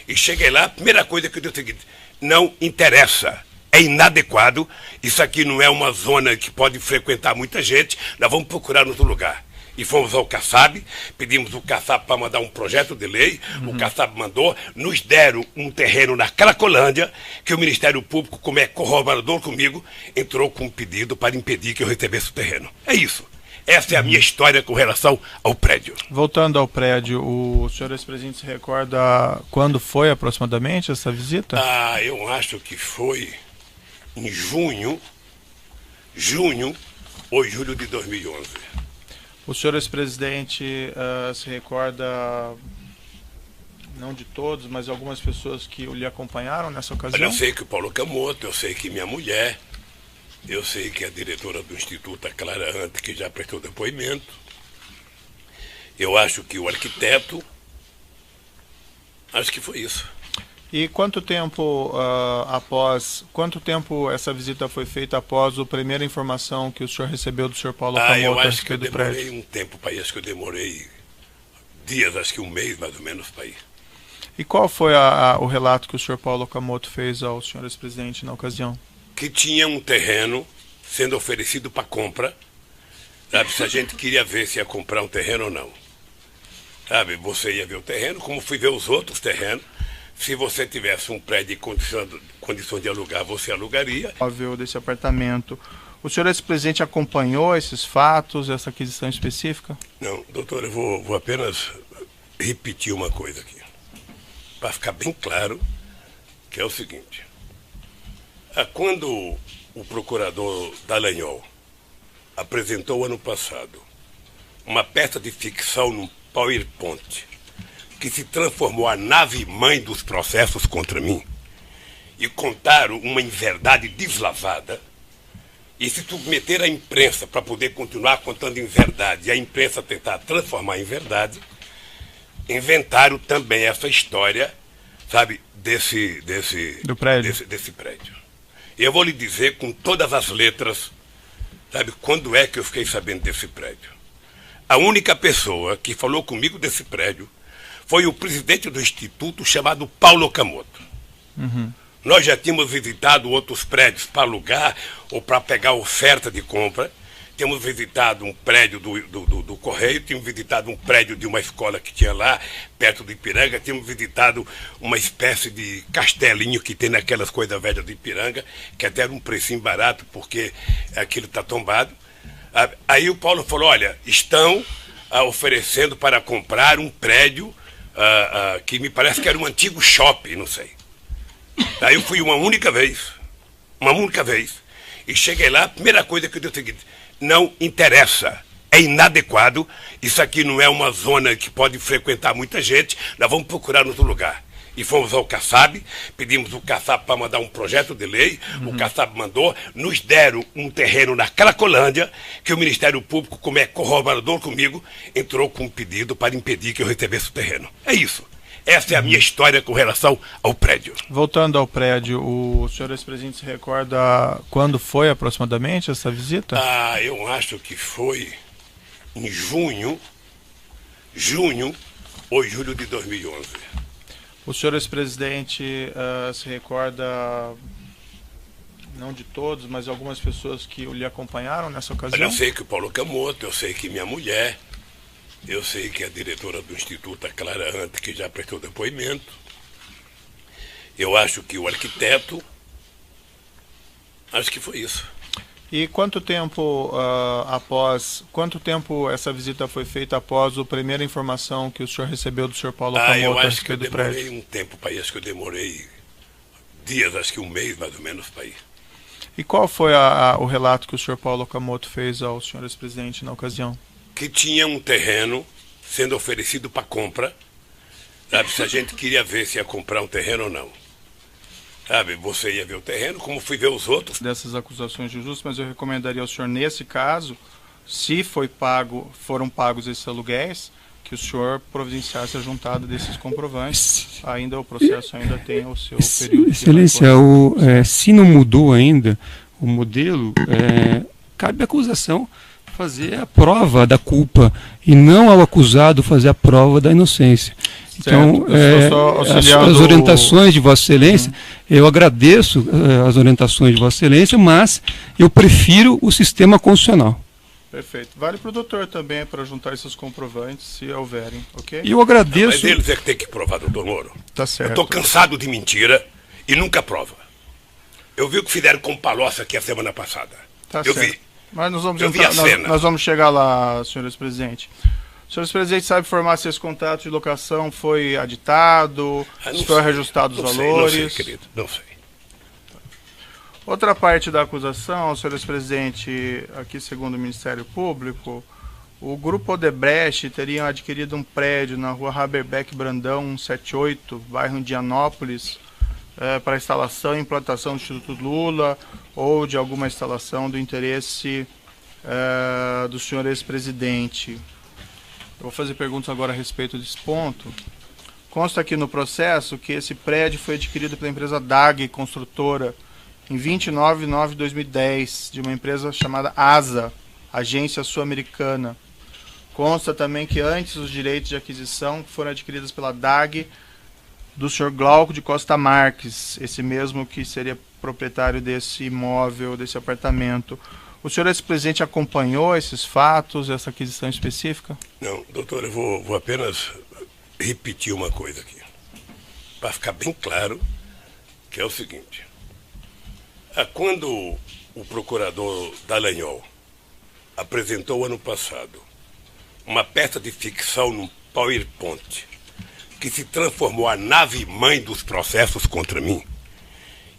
e cheguei lá, a primeira coisa que eu disse é o seguinte, não interessa, é inadequado, isso aqui não é uma zona que pode frequentar muita gente, nós vamos procurar outro lugar. E fomos ao CACAB, pedimos o CACAB para mandar um projeto de lei, o CACAB mandou, nos deram um terreno na Cracolândia, que o Ministério Público, como é corroborador comigo, entrou com um pedido para impedir que eu recebesse o terreno. É isso. Essa é a minha história com relação ao prédio. Voltando ao prédio, o senhor ex-presidente se recorda quando foi aproximadamente essa visita? Eu acho que foi em junho ou julho de 2011. O senhor ex-presidente se recorda, não de todos, mas algumas pessoas que lhe acompanharam nessa ocasião? Olha, eu sei que o Paulo Camoto, eu sei que minha mulher, eu sei que a diretora do Instituto, a Clara Ante, que já prestou depoimento. Eu acho que o arquiteto, acho que foi isso. E quanto tempo essa visita foi feita após a primeira informação que o senhor recebeu do senhor Paulo Camoto? Eu acho que eu demorei um tempo para ir, acho que eu demorei dias, acho que um mês mais ou menos para ir. E qual foi o relato que o senhor Paulo Camoto fez ao senhor ex-presidente na ocasião? Que tinha um terreno sendo oferecido para compra, sabe, se a gente queria ver se ia comprar um terreno ou não. Sabe, você ia ver o terreno, como fui ver os outros terrenos. Se você tivesse um prédio em condição de alugar, você alugaria. Desse apartamento. O senhor ex-presidente acompanhou esses fatos, essa aquisição específica? Não, doutor, eu vou apenas repetir uma coisa aqui, para ficar bem claro, que é o seguinte. Quando o procurador Dallagnol apresentou ano passado uma peça de ficção num PowerPoint, que se transformou a nave-mãe dos processos contra mim, e contaram uma inverdade deslavada, e se submeter à imprensa para poder continuar contando inverdade, e a imprensa tentar transformar em verdade, inventaram também essa história, sabe, desse prédio. E eu vou lhe dizer com todas as letras, sabe, quando é que eu fiquei sabendo desse prédio. A única pessoa que falou comigo desse prédio foi o presidente do Instituto, chamado Paulo Camoto. Nós já tínhamos visitado outros prédios para alugar ou para pegar oferta de compra. Tínhamos visitado um prédio do Correio, tínhamos visitado um prédio de uma escola que tinha lá, perto do Ipiranga, tínhamos visitado uma espécie de castelinho que tem naquelas coisas velhas do Ipiranga, que até era um precinho barato, porque aquilo está tombado. Aí o Paulo falou, olha, estão oferecendo para comprar um prédio que me parece que era um antigo shopping, não sei. Aí eu fui uma única vez, e cheguei lá, a primeira coisa que eu disse é o seguinte, não interessa, é inadequado, isso aqui não é uma zona que pode frequentar muita gente, nós vamos procurar outro lugar. E fomos ao CACAB, pedimos o CACAB para mandar um projeto de lei, o CACAB mandou, nos deram um terreno na Cracolândia, que o Ministério Público, como é corroborador comigo, entrou com um pedido para impedir que eu recebesse o terreno. É isso. Essa é a minha história com relação ao prédio. Voltando ao prédio, o senhor ex-presidente se recorda quando foi aproximadamente essa visita? Eu acho que foi em junho ou julho de 2011. O senhor ex-presidente se recorda, não de todos, mas algumas pessoas que lhe acompanharam nessa ocasião? Olha, eu sei que o Paulo Camoto, eu sei que minha mulher, eu sei que a diretora do Instituto, a Clara Ante, que já prestou depoimento. Eu acho que o arquiteto, acho que foi isso. E quanto tempo essa visita foi feita após a primeira informação que o senhor recebeu do senhor Paulo Camoto? Eu acho que eu demorei um tempo para ir, acho que eu demorei dias, acho que um mês mais ou menos para ir. E qual foi o relato que o senhor Paulo Camoto fez ao senhor ex-presidente na ocasião? Que tinha um terreno sendo oferecido para compra, sabe, se a gente queria ver se ia comprar um terreno ou não. Sabe, você ia ver o terreno, como fui ver os outros. Dessas acusações de injustas, mas eu recomendaria ao senhor, nesse caso, se foram pagos esses aluguéis, que o senhor providenciasse a juntada desses comprovantes. Ainda o processo ainda tem o seu período. Excelência, se não mudou ainda o modelo, cabe acusação fazer a prova da culpa e não ao acusado fazer a prova da inocência. Então, as orientações de Vossa Excelência, eu agradeço as orientações de Vossa Excelência, mas eu prefiro o sistema constitucional. Perfeito. Vale para o doutor também, para juntar esses comprovantes, se houverem, ok? E eu agradeço... Mas eles é que tem que provar, doutor Moro. Tá certo. Eu estou cansado de mentira e nunca prova. Eu vi o que fizeram com o Palocci aqui a semana passada. Tá eu certo. vi. Mas nós vamos, Eu vi a cena. nós vamos chegar lá, senhores presidentes. Senhores presidentes, sabe informar se esse contrato de locação foi aditado, se foi reajustado os valores? Não sei, querido, não sei. Outra parte da acusação, senhores presidentes, aqui segundo o Ministério Público, o Grupo Odebrecht teria adquirido um prédio na rua Haberbeck Brandão, 178, bairro Indianópolis, para instalação e implantação do Instituto Lula ou de alguma instalação do interesse do senhor ex-presidente. Eu vou fazer perguntas agora a respeito desse ponto. Consta aqui no processo que esse prédio foi adquirido pela empresa DAG Construtora em 29 de nove de 2010, de uma empresa chamada ASA, Agência Sul-Americana. Consta também que antes os direitos de aquisição foram adquiridos pela DAG do senhor Glauco de Costa Marques, esse mesmo que seria proprietário desse imóvel, desse apartamento. O senhor ex-presidente acompanhou esses fatos, essa aquisição específica? Não, doutor, eu vou apenas repetir uma coisa aqui, para ficar bem claro, que é o seguinte. Quando o procurador Dallagnol apresentou ano passado uma peça de ficção num PowerPoint que se transformou a nave-mãe dos processos contra mim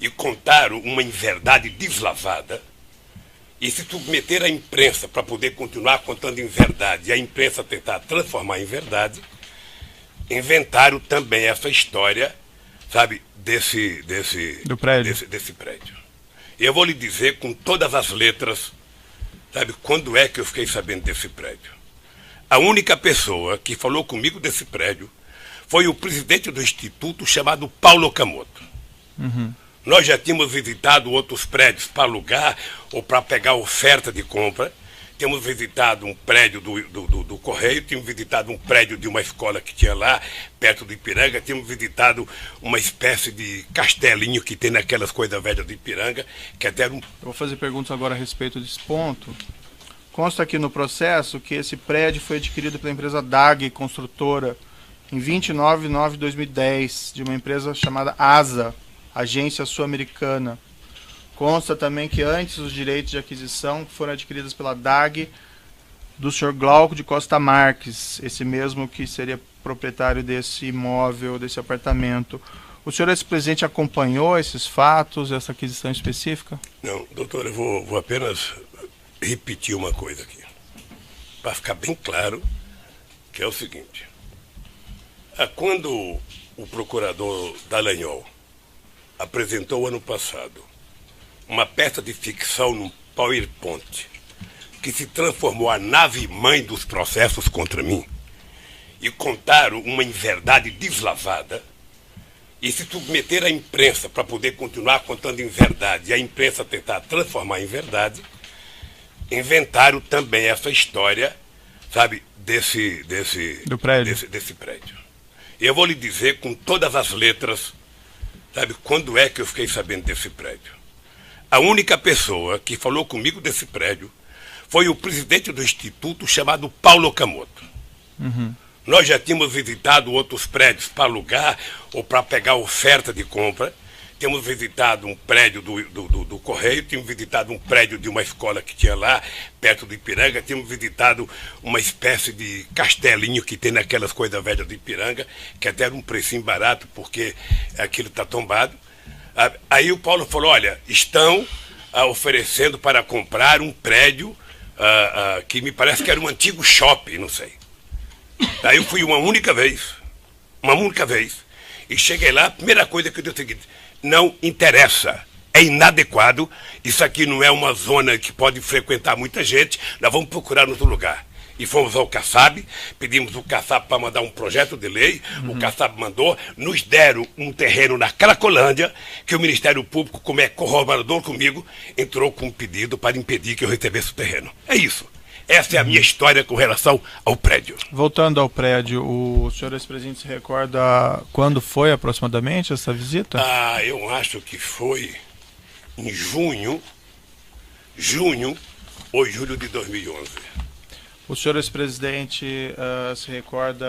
e contaram uma inverdade deslavada e se submeter à imprensa para poder continuar contando inverdade e a imprensa tentar transformar em verdade, inventaram também essa história, sabe, desse prédio. E eu vou lhe dizer com todas as letras, sabe, quando é que eu fiquei sabendo desse prédio. A única pessoa que falou comigo desse prédio foi o presidente do instituto chamado Paulo Okamoto. Nós já tínhamos visitado outros prédios para alugar ou para pegar oferta de compra. Temos visitado um prédio do Correio, tínhamos visitado um prédio de uma escola que tinha lá, perto do Ipiranga, tínhamos visitado uma espécie de castelinho que tem naquelas coisas velhas do Ipiranga, que até era um... Eu vou fazer perguntas agora a respeito desse ponto. Consta aqui no processo que esse prédio foi adquirido pela empresa DAG Construtora em 29 de nove de 2010, de uma empresa chamada ASA, Agência Sul-Americana. Consta também que antes os direitos de aquisição foram adquiridos pela DAG do senhor Glauco de Costa Marques, esse mesmo que seria proprietário desse imóvel, desse apartamento. O senhor ex-presidente acompanhou esses fatos, essa aquisição específica? Não, doutor, eu vou apenas repetir uma coisa aqui, para ficar bem claro, que é o seguinte. Quando o procurador Dallagnol apresentou ano passado uma peça de ficção num PowerPoint que se transformou a nave-mãe dos processos contra mim e contaram uma inverdade deslavada e se submeter à imprensa para poder continuar contando inverdade e a imprensa tentar transformar em verdade, inventaram também essa história, sabe, desse prédio. E eu vou lhe dizer com todas as letras, sabe, quando é que eu fiquei sabendo desse prédio. A única pessoa que falou comigo desse prédio foi o presidente do instituto chamado Paulo Okamoto. Nós já tínhamos visitado outros prédios para alugar ou para pegar oferta de compra. Temos visitado um prédio do Correio, tínhamos visitado um prédio de uma escola que tinha lá, perto do Ipiranga, tínhamos visitado uma espécie de castelinho que tem naquelas coisas velhas do Ipiranga, que até era um precinho barato, porque aquilo está tombado. Aí o Paulo falou, olha, estão oferecendo para comprar um prédio que me parece que era um antigo shopping, não sei. Aí eu fui uma única vez, e cheguei lá, a primeira coisa que eu disse é o seguinte, não interessa, é inadequado, isso aqui não é uma zona que pode frequentar muita gente, nós vamos procurar outro lugar. E fomos ao CACAB, pedimos o CACAB para mandar um projeto de lei, o CACAB mandou, nos deram um terreno na Cracolândia, que o Ministério Público, como é corroborador comigo, entrou com um pedido para impedir que eu recebesse o terreno. É isso. Essa é a minha história com relação ao prédio. Voltando ao prédio, o senhor ex-presidente se recorda quando foi aproximadamente essa visita? Eu acho que foi em junho ou julho de 2011. O senhor ex-presidente se recorda,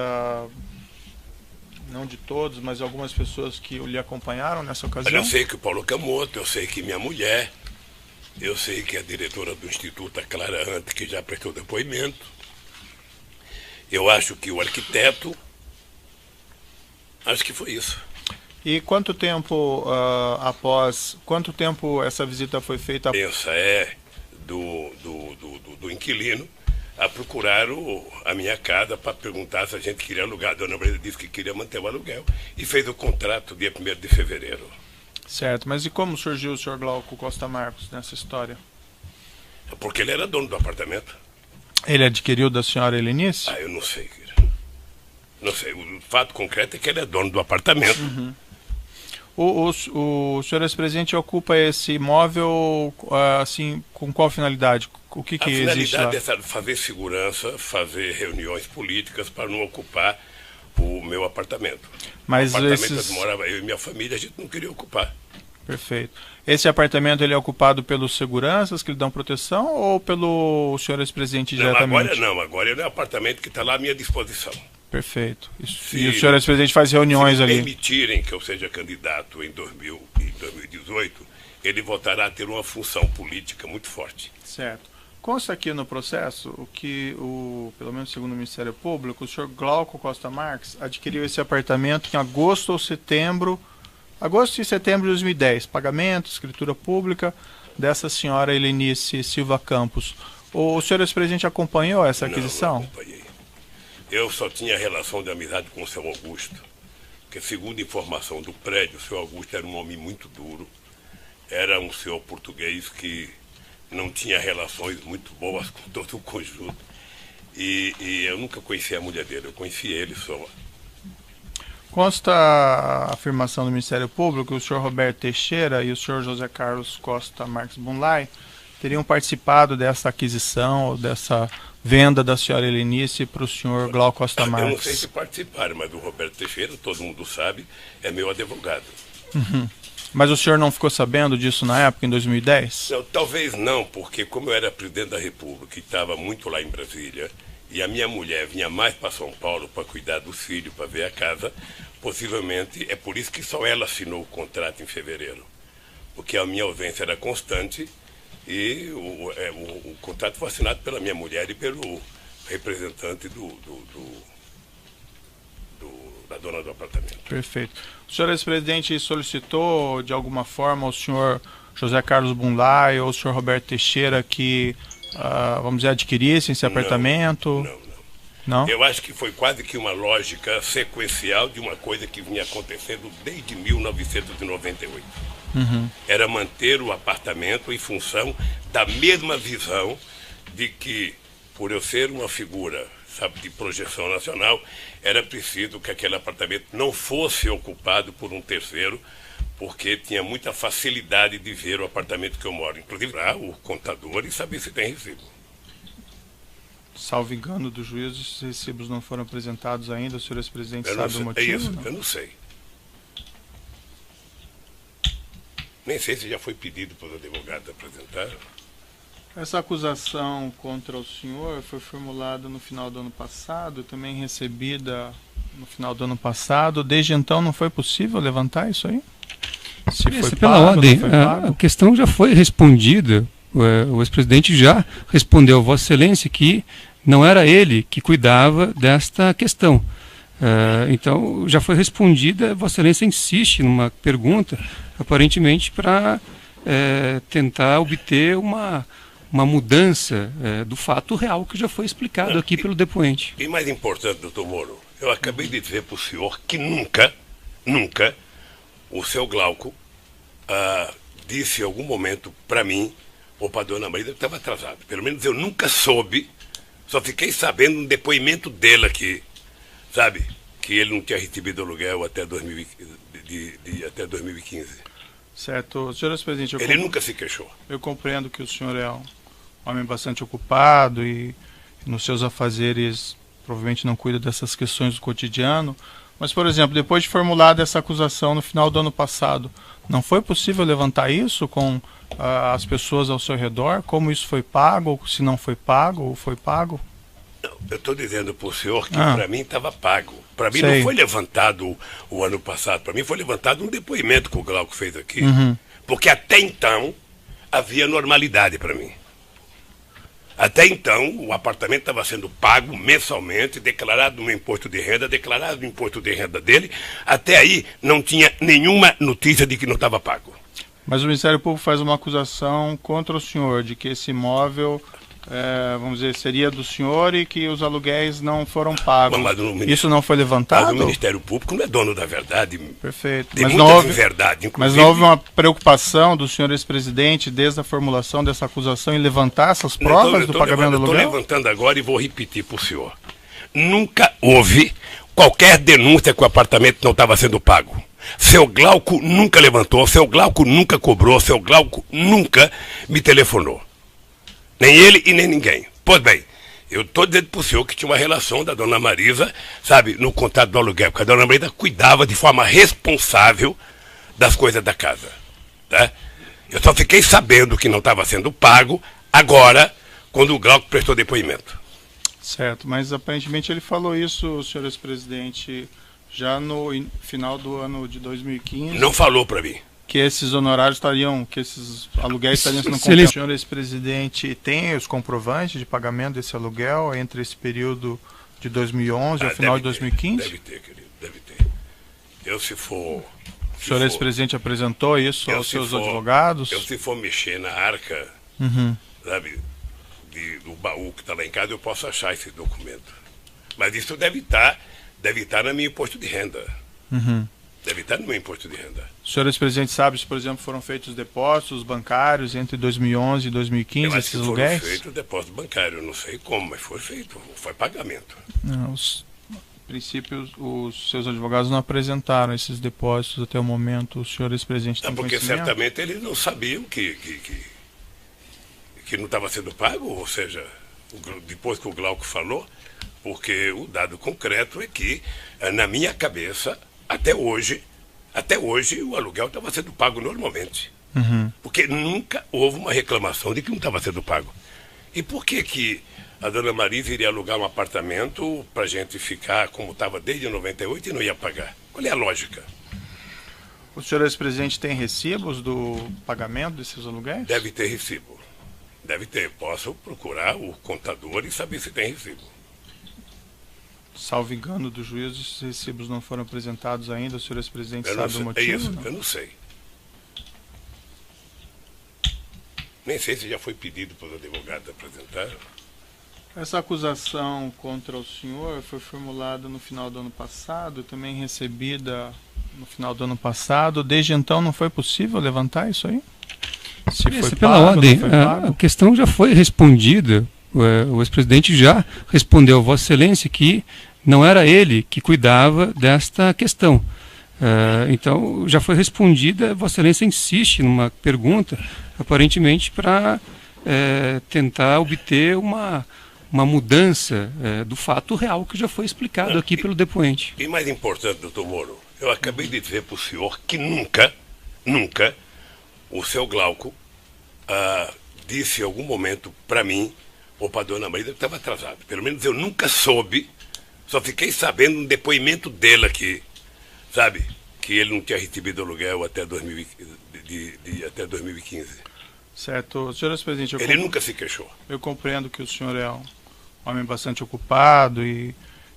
não de todos, mas algumas pessoas que lhe acompanharam nessa ocasião? Olha, eu sei que o Paulo Camoto, eu sei que minha mulher, eu sei que a diretora do Instituto, a Clara Ante, que já prestou depoimento. Eu acho que o arquiteto. Acho que foi isso. E quanto tempo quanto tempo essa visita foi feita? A pensa é do inquilino a procurar a minha casa para perguntar se a gente queria alugar. A dona Brenda disse que queria manter o aluguel e fez o contrato dia 1º de fevereiro. Certo, mas e como surgiu o senhor Glauco Costa Marcos nessa história? Porque ele era dono do apartamento. Ele adquiriu da senhora Helenice? Eu não sei. Não sei, o fato concreto é que ele é dono do apartamento. O senhor ex-presidente ocupa esse imóvel assim, com qual finalidade? O que existe lá? A finalidade é fazer segurança, fazer reuniões políticas para não ocupar o meu apartamento. Mas o apartamento onde morava eu e minha família, a gente não queria ocupar. Perfeito. Esse apartamento ele é ocupado pelos seguranças que lhe dão proteção ou pelo senhor ex-presidente diretamente? Agora ele é um apartamento que está lá à minha disposição. Perfeito. E o senhor ex-presidente faz reuniões ali? Se permitirem que eu seja candidato em 2018, ele voltará a ter uma função política muito forte. Certo. Consta aqui no processo o que, pelo menos segundo o Ministério Público, o senhor Glauco Costa Marques adquiriu esse apartamento em agosto e setembro de 2010. Pagamento, escritura pública dessa senhora Helenice Silva Campos. O senhor ex-presidente acompanhou essa aquisição? Não acompanhei. Eu só tinha relação de amizade com o seu Augusto, porque segundo informação do prédio, o seu Augusto era um homem muito duro, era um senhor português que não tinha relações muito boas com todo o conjunto. E eu nunca conheci a mulher dele, eu conheci ele só. Consta a afirmação do Ministério Público que o senhor Roberto Teixeira e o senhor José Carlos Costa Marques Bunlai teriam participado dessa aquisição, ou dessa venda da senhora Helenice para o senhor Glauco Costa Marques. Eu não sei se participaram, mas o Roberto Teixeira, todo mundo sabe, é meu advogado. Mas o senhor não ficou sabendo disso na época, em 2010? Não, talvez não, porque como eu era presidente da República e estava muito lá em Brasília, e a minha mulher vinha mais para São Paulo para cuidar dos filhos, para ver a casa, possivelmente é por isso que só ela assinou o contrato em fevereiro. Porque a minha ausência era constante e o contrato foi assinado pela minha mulher e pelo representante da dona do apartamento. Perfeito. O senhor ex-presidente solicitou de alguma forma ao senhor José Carlos Bunlai ou ao senhor Roberto Teixeira que, vamos dizer, adquirissem esse apartamento? Não? Eu acho que foi quase que uma lógica sequencial de uma coisa que vinha acontecendo desde 1998. Era manter o apartamento em função da mesma visão de que, por eu ser uma figura, sabe, de projeção nacional, era preciso que aquele apartamento não fosse ocupado por um terceiro, porque tinha muita facilidade de ver o apartamento que eu moro, inclusive lá o contador, e saber se tem recibo. Salvo engano do juízo, esses recibos não foram apresentados ainda, o senhor ex-presidente sabe o motivo? É isso, eu não sei. Nem sei se já foi pedido para os advogados apresentar. Essa acusação contra o senhor foi formulada no final do ano passado, também recebida no final do ano passado. Desde então não foi possível levantar isso aí? Se foi pela pago, ordem, não foi pago? a questão já foi respondida. O ex-presidente já respondeu a Vossa Excelência que não era ele que cuidava desta questão. Então já foi respondida. Vossa Excelência insiste numa pergunta, aparentemente para tentar obter uma mudança do fato real que já foi explicado aqui pelo depoente. E mais importante, doutor Moro, eu acabei de dizer para o senhor que nunca o seu Glauco disse em algum momento para mim ou para a dona Maria que estava atrasado. Pelo menos eu nunca soube, só fiquei sabendo no depoimento dele aqui, sabe, que ele não tinha recebido aluguel até 2015. Certo. Senhor ex-presidente, ele nunca se queixou. Eu compreendo que o senhor é homem bastante ocupado e nos seus afazeres provavelmente não cuida dessas questões do cotidiano. Mas, por exemplo, depois de formulada essa acusação no final do ano passado, não foi possível levantar isso com as pessoas ao seu redor? Como isso foi pago, ou se não foi pago, ou foi pago? Não, eu estou dizendo para o senhor que para mim estava pago. Para mim não foi levantado o ano passado, para mim foi levantado um depoimento que o Glauco fez aqui. Porque até então havia normalidade para mim. Até então, o apartamento estava sendo pago mensalmente, declarado no imposto de renda, declarado no imposto de renda dele. Até aí, não tinha nenhuma notícia de que não estava pago. Mas o Ministério Público faz uma acusação contra o senhor de que esse imóvel, vamos dizer, seria do senhor e que os aluguéis não foram pagos. Isso não foi levantado? Mas o Ministério Público não é dono da verdade. Perfeito. Tem muita verdade, mas não houve uma preocupação do senhor ex-presidente, desde a formulação dessa acusação, em levantar essas provas do pagamento do aluguel? Estou levantando agora e vou repetir para o senhor. Nunca houve qualquer denúncia que o apartamento não estava sendo pago. Seu Glauco nunca levantou, seu Glauco nunca cobrou, seu Glauco nunca me telefonou. Nem ele e nem ninguém. Pois bem, eu estou dizendo para o senhor que tinha uma relação da dona Marisa, sabe, no contrato do aluguel, porque a dona Marisa cuidava de forma responsável das coisas da casa. Tá? Eu só fiquei sabendo que não estava sendo pago agora, quando o Glauco prestou depoimento. Certo, mas aparentemente ele falou isso, senhor ex-presidente, já no final do ano de 2015. Não falou para mim. Que esses honorários estariam, que esses aluguéis estariam sendo compensados. O senhor ex-presidente tem os comprovantes de pagamento desse aluguel entre esse período de 2011 ao final de 2015? Deve ter, querido, deve ter. Eu, se for... O senhor ex-presidente apresentou isso aos seus advogados? Eu, se for mexer na arca, sabe, do baú que está lá em casa, eu posso achar esse documento. Mas isso deve estar no meu imposto de renda. Deve estar no meu imposto de renda. O senhor ex-presidente sabe se, por exemplo, foram feitos depósitos bancários entre 2011 e 2015, esses aluguéis? Foram feitos depósitos bancários, não sei como, mas foi feito, foi pagamento. Não, a princípio, os seus advogados não apresentaram esses depósitos até o momento. O senhor ex-presidente tem porque conhecimento? Certamente eles não sabiam que não estava sendo pago, ou seja, depois que o Glauco falou, porque o dado concreto é que, na minha cabeça, até hoje o aluguel estava sendo pago normalmente. Porque nunca houve uma reclamação de que não estava sendo pago. E por que a dona Marisa iria alugar um apartamento para a gente ficar como estava desde 98 e não ia pagar? Qual é a lógica? O senhor ex-presidente tem recibos do pagamento desses aluguéis? Deve ter recibo. Deve ter. Posso procurar o contador e saber se tem recibo. Salvo engano do juízo, esses recibos não foram apresentados ainda. O senhor ex-presidente sabe o motivo? É isso, eu não sei. Nem sei se já foi pedido para os advogados apresentar. Essa acusação contra o senhor foi formulada no final do ano passado, também recebida no final do ano passado. Desde então não foi possível levantar isso aí? Se foi pela ordem, a questão já foi respondida. O ex-presidente já respondeu a Vossa Excelência que não era ele que cuidava desta questão. Então, já foi respondida. Vossa Excelência insiste numa pergunta, aparentemente, para tentar obter uma mudança do fato real que já foi explicado aqui pelo depoente. E mais importante, doutor Moro, eu acabei de dizer para o senhor que nunca o seu Glauco disse em algum momento para mim ou para a dona Marisa que estava atrasado. Pelo menos eu nunca soube, só fiquei sabendo no depoimento dele aqui, sabe, que ele não tinha recebido aluguel até 2015. Certo. Senhor ex-presidente, ele nunca se queixou. Eu compreendo que o senhor é um homem bastante ocupado e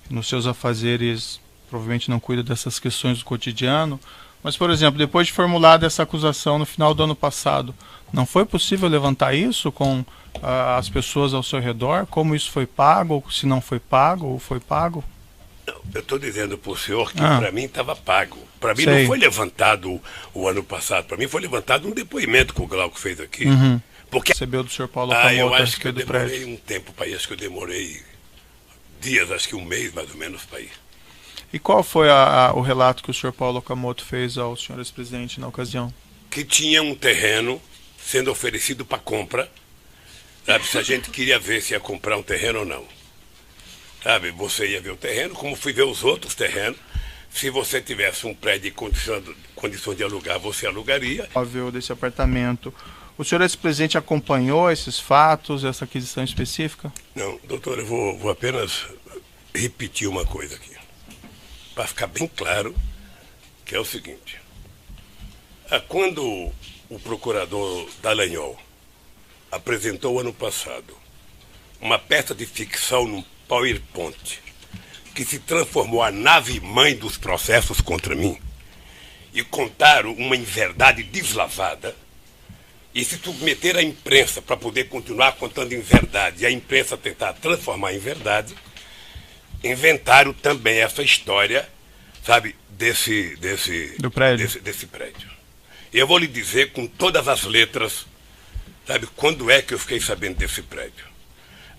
nos seus afazeres provavelmente não cuida dessas questões do cotidiano. Mas, por exemplo, depois de formulada essa acusação no final do ano passado, não foi possível levantar isso com as pessoas ao seu redor? Como isso foi pago, ou se não foi pago, ou foi pago? Não, eu estou dizendo para o senhor que para mim estava pago. Para mim não foi levantado o ano passado, para mim foi levantado um depoimento que o Glauco fez aqui. Porque recebeu do senhor Paulo Okamoto, eu acho que eu demorei um tempo para ir, acho que eu demorei dias, acho que um mês mais ou menos para ir. E qual foi o relato que o senhor Paulo Okamoto fez ao senhor ex-presidente na ocasião? Que tinha um terreno sendo oferecido para compra sabe, se a gente queria ver se ia comprar um terreno ou não. Sabe, você ia ver o terreno, como fui ver os outros terrenos. Se você tivesse um prédio em condição de alugar, você alugaria. Óbvio, desse apartamento. O senhor, ex-presidente, acompanhou esses fatos, essa aquisição específica? Não, doutor, eu vou apenas repetir uma coisa aqui, para ficar bem claro, que é o seguinte. Quando o procurador Dallagnol apresentou ano passado uma peça de ficção num PowerPoint que se transformou a nave-mãe dos processos contra mim e contaram uma inverdade deslavada e se submeter à imprensa para poder continuar contando inverdade e a imprensa tentar transformar em verdade, inventaram também essa história, sabe, desse prédio. E eu vou lhe dizer com todas as letras, sabe, quando é que eu fiquei sabendo desse prédio.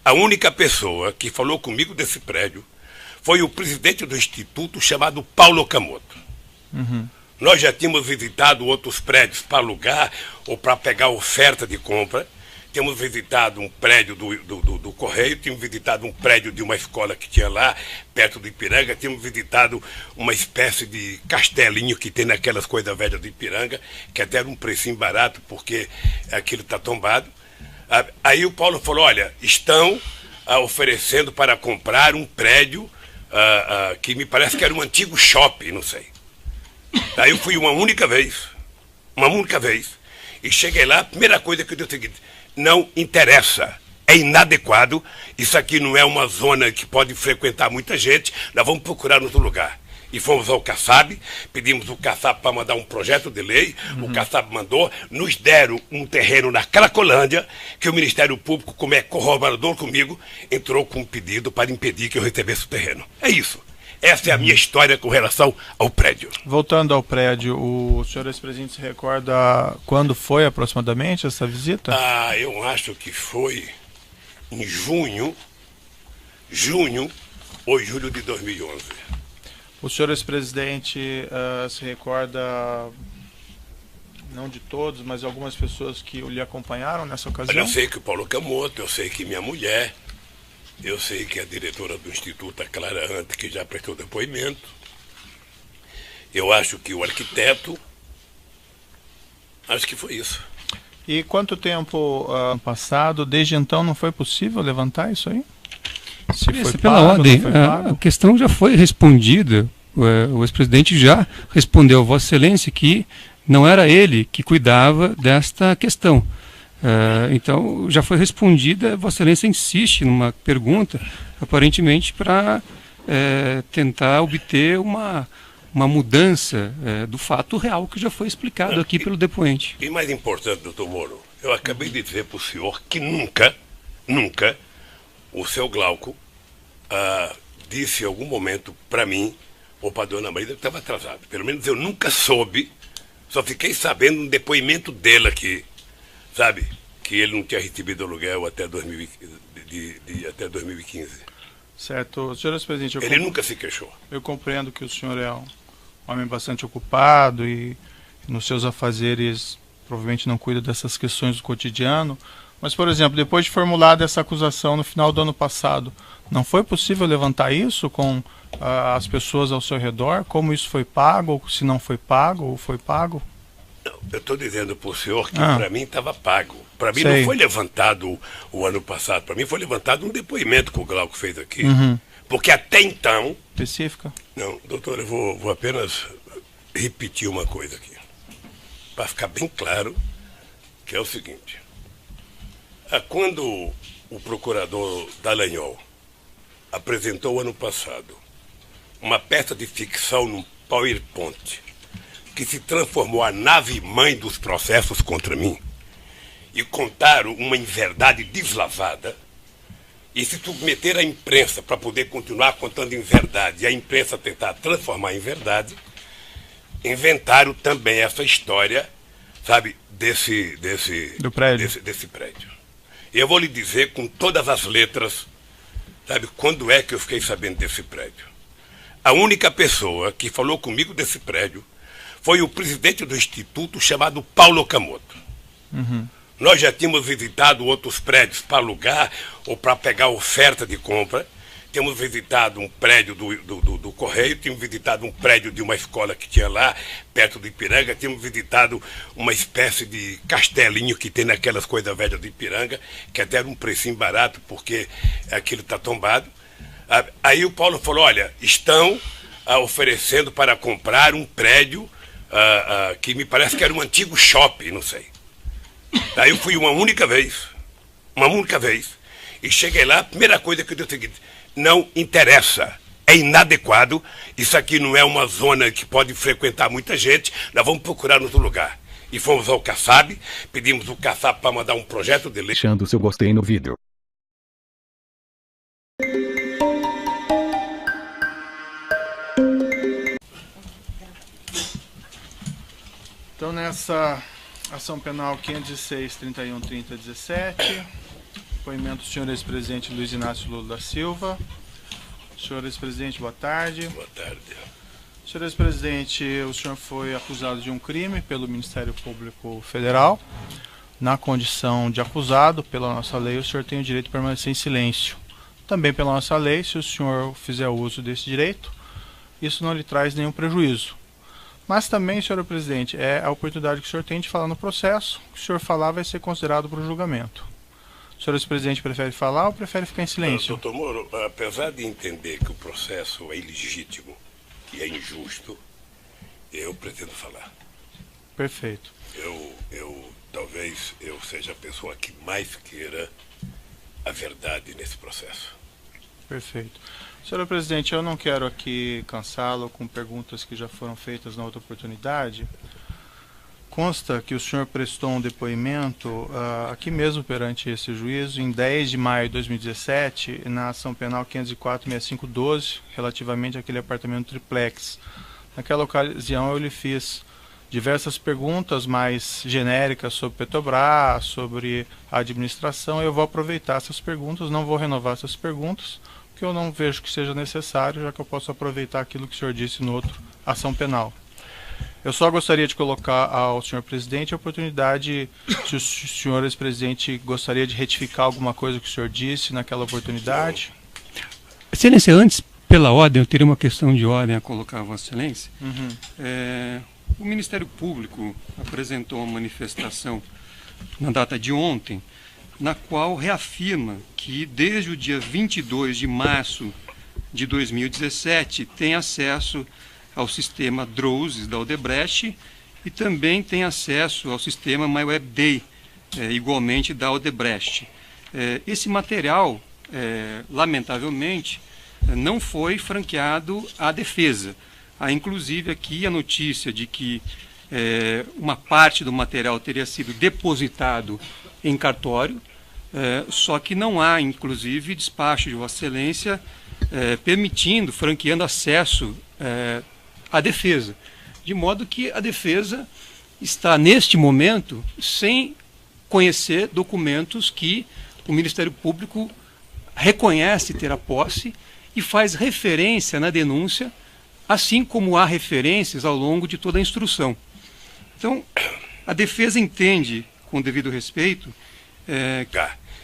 A única pessoa que falou comigo desse prédio foi o presidente do instituto chamado Paulo Okamoto. Nós já tínhamos visitado outros prédios para alugar ou para pegar oferta de compra. Tínhamos visitado um prédio do Correio, tínhamos visitado um prédio de uma escola que tinha lá, perto do Ipiranga, tínhamos visitado uma espécie de castelinho que tem naquelas coisas velhas do Ipiranga, que até era um precinho barato, porque aquilo está tombado. Aí o Paulo falou, olha, estão oferecendo para comprar um prédio que me parece que era um antigo shopping, não sei. Aí eu fui uma única vez, e cheguei lá, a primeira coisa que eu disse é o seguinte, não interessa, é inadequado, isso aqui não é uma zona que pode frequentar muita gente, nós vamos procurar outro lugar. E fomos ao Kassab, pedimos o Kassab para mandar um projeto de lei, o Kassab mandou, nos deram um terreno na Cracolândia, que o Ministério Público, como é colaborador comigo, entrou com um pedido para impedir que eu recebesse o terreno. É isso. Essa é a minha história com relação ao prédio. Voltando ao prédio, o senhor ex-presidente se recorda quando foi aproximadamente essa visita? Eu acho que foi em junho ou julho de 2011. O senhor ex-presidente se recorda, não de todos, mas algumas pessoas que lhe acompanharam nessa ocasião? Eu sei que o Paulo Okamoto, eu sei que minha mulher, eu sei que a diretora do Instituto, a Clara Ante, que já prestou depoimento. Eu acho que o arquiteto, acho que foi isso. E quanto tempo passado, desde então, não foi possível levantar isso aí? Pela ordem, a questão já foi respondida. O ex-presidente já respondeu a Vossa Excelência que não era ele que cuidava desta questão. Então, já foi respondida. Vossa Excelência insiste numa pergunta, aparentemente para tentar obter uma mudança do fato real que já foi explicado aqui pelo depoente. E mais importante, doutor Moro, eu acabei de dizer para o senhor que nunca o seu Glauco disse em algum momento para mim ou para a dona Maria que estava atrasado. Pelo menos eu nunca soube, só fiquei sabendo um depoimento dele aqui, sabe? Que ele não tinha recebido aluguel até 2015. Certo. Senhor ex-presidente, ele nunca se queixou. Eu compreendo que o senhor é um homem bastante ocupado e nos seus afazeres provavelmente não cuida dessas questões do cotidiano. Mas, por exemplo, depois de formulada essa acusação no final do ano passado, não foi possível levantar isso com as pessoas ao seu redor? Como isso foi pago, ou se não foi pago, ou foi pago? Não, eu estou dizendo para o senhor que para mim estava pago. Para mim não foi levantado o ano passado, para mim foi levantado um depoimento que o Glauco fez aqui. Porque até então... Específica? Não, doutor, eu vou apenas repetir uma coisa aqui, para ficar bem claro, que é o seguinte. Quando o procurador Dallagnol apresentou ano passado uma peça de ficção num PowerPoint que se transformou a nave-mãe dos processos contra mim e contaram uma inverdade deslavada e se submeter à imprensa para poder continuar contando inverdade e a imprensa tentar transformar em verdade, inventaram também essa história, sabe, desse prédio. E eu vou lhe dizer com todas as letras, sabe, quando é que eu fiquei sabendo desse prédio. A única pessoa que falou comigo desse prédio foi o presidente do instituto chamado Paulo Okamoto. Nós já tínhamos visitado outros prédios para alugar ou para pegar oferta de compra. Temos visitado um prédio do Correio, tínhamos visitado um prédio de uma escola que tinha lá, perto do Ipiranga, tínhamos visitado uma espécie de castelinho que tem naquelas coisas velhas do Ipiranga, que até era um precinho barato, porque aquilo está tombado. Aí o Paulo falou, olha, estão oferecendo para comprar um prédio que me parece que era um antigo shopping, não sei. Aí eu fui uma única vez, e cheguei lá, a primeira coisa que eu disse é o seguinte, não interessa, é inadequado, isso aqui não é uma zona que pode frequentar muita gente, nós vamos procurar outro lugar. E fomos ao Kassab, pedimos o Kassab para mandar um projeto de lei. Deixando seu gostei no vídeo. Então, nessa ação penal 506, 31, 30, 17, depoimento do senhor ex-presidente Luiz Inácio Lula da Silva. Senhor ex-presidente, boa tarde. Boa tarde. Senhor ex-presidente, o senhor foi acusado de um crime pelo Ministério Público Federal. Na condição de acusado, pela nossa lei, o senhor tem o direito de permanecer em silêncio. Também pela nossa lei, se o senhor fizer uso desse direito, isso não lhe traz nenhum prejuízo. Mas também, senhor presidente, é a oportunidade que o senhor tem de falar no processo. O que o senhor falar vai ser considerado para o julgamento. O senhor ex-presidente prefere falar ou prefere ficar em silêncio? Doutor Moro, apesar de entender que o processo é ilegítimo e é injusto, eu pretendo falar. Perfeito. Talvez eu seja a pessoa que mais queira a verdade nesse processo. Perfeito. Senhor presidente, eu não quero aqui cansá-lo com perguntas que já foram feitas na outra oportunidade. Consta que o senhor prestou um depoimento aqui mesmo perante esse juízo em 10 de maio de 2017, na ação penal 504-6512, relativamente àquele apartamento triplex. Naquela ocasião eu lhe fiz diversas perguntas mais genéricas sobre Petrobras, sobre a administração. Eu vou aproveitar essas perguntas, não vou renovar essas perguntas, porque eu não vejo que seja necessário, já que eu posso aproveitar aquilo que o senhor disse no outro ação penal. Eu só gostaria de colocar ao senhor presidente a oportunidade, se o senhor ex-presidente gostaria de retificar alguma coisa que o senhor disse naquela oportunidade. Excelência, antes, pela ordem, eu teria uma questão de ordem a colocar a Vossa Excelência. O Ministério Público apresentou uma manifestação na data de ontem, na qual reafirma que desde o dia 22 de março de 2017 tem acesso ao sistema DROSES da Odebrecht e também tem acesso ao sistema MyWebDay, igualmente da Odebrecht. Esse material, lamentavelmente, não foi franqueado à defesa. Há inclusive aqui a notícia de que uma parte do material teria sido depositado em cartório, só que não há inclusive despacho de Vossa Excelência permitindo, franqueando acesso à defesa. De modo que a defesa está neste momento sem conhecer documentos que o Ministério Público reconhece ter a posse e faz referência na denúncia, assim como há referências ao longo de toda a instrução. Então, a defesa entende, com devido respeito...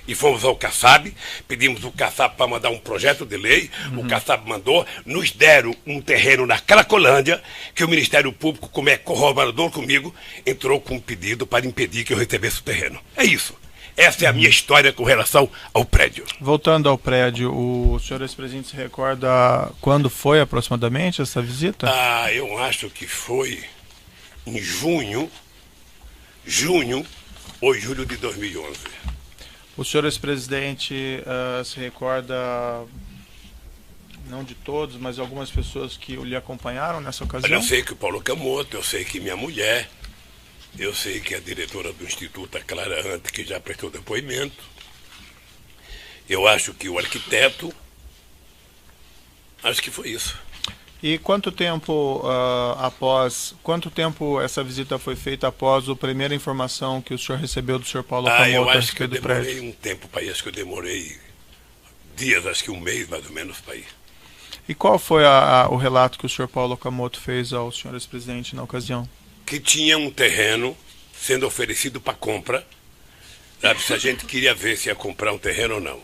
E fomos ao Kassab, pedimos o Kassab para mandar um projeto de lei, o Kassab mandou, nos deram um terreno na Cracolândia, que o Ministério Público, como é corroborador comigo, entrou com um pedido para impedir que eu recebesse o terreno. É isso. Essa é a minha história com relação ao prédio. Voltando ao prédio, o senhor ex-presidente se recorda quando foi aproximadamente essa visita? Eu acho que foi em junho ou julho de 2011. O senhor ex-presidente se recorda, não de todos, mas algumas pessoas que lhe acompanharam nessa ocasião? Eu sei que o Paulo Camoto, eu sei que minha mulher, eu sei que a diretora do Instituto, a Clara Hunt, que já prestou depoimento. Eu acho que o arquiteto, acho que foi isso. E quanto tempo essa visita foi feita após a primeira informação que o senhor recebeu do senhor Paulo Camoto? Eu acho que eu demorei um tempo para ir, acho que eu demorei dias, acho que um mês mais ou menos para ir. E qual foi o relato que o senhor Paulo Camoto fez ao senhor ex-presidente na ocasião? Que tinha um terreno sendo oferecido para compra Sabe, se a gente queria ver se ia comprar um terreno ou não.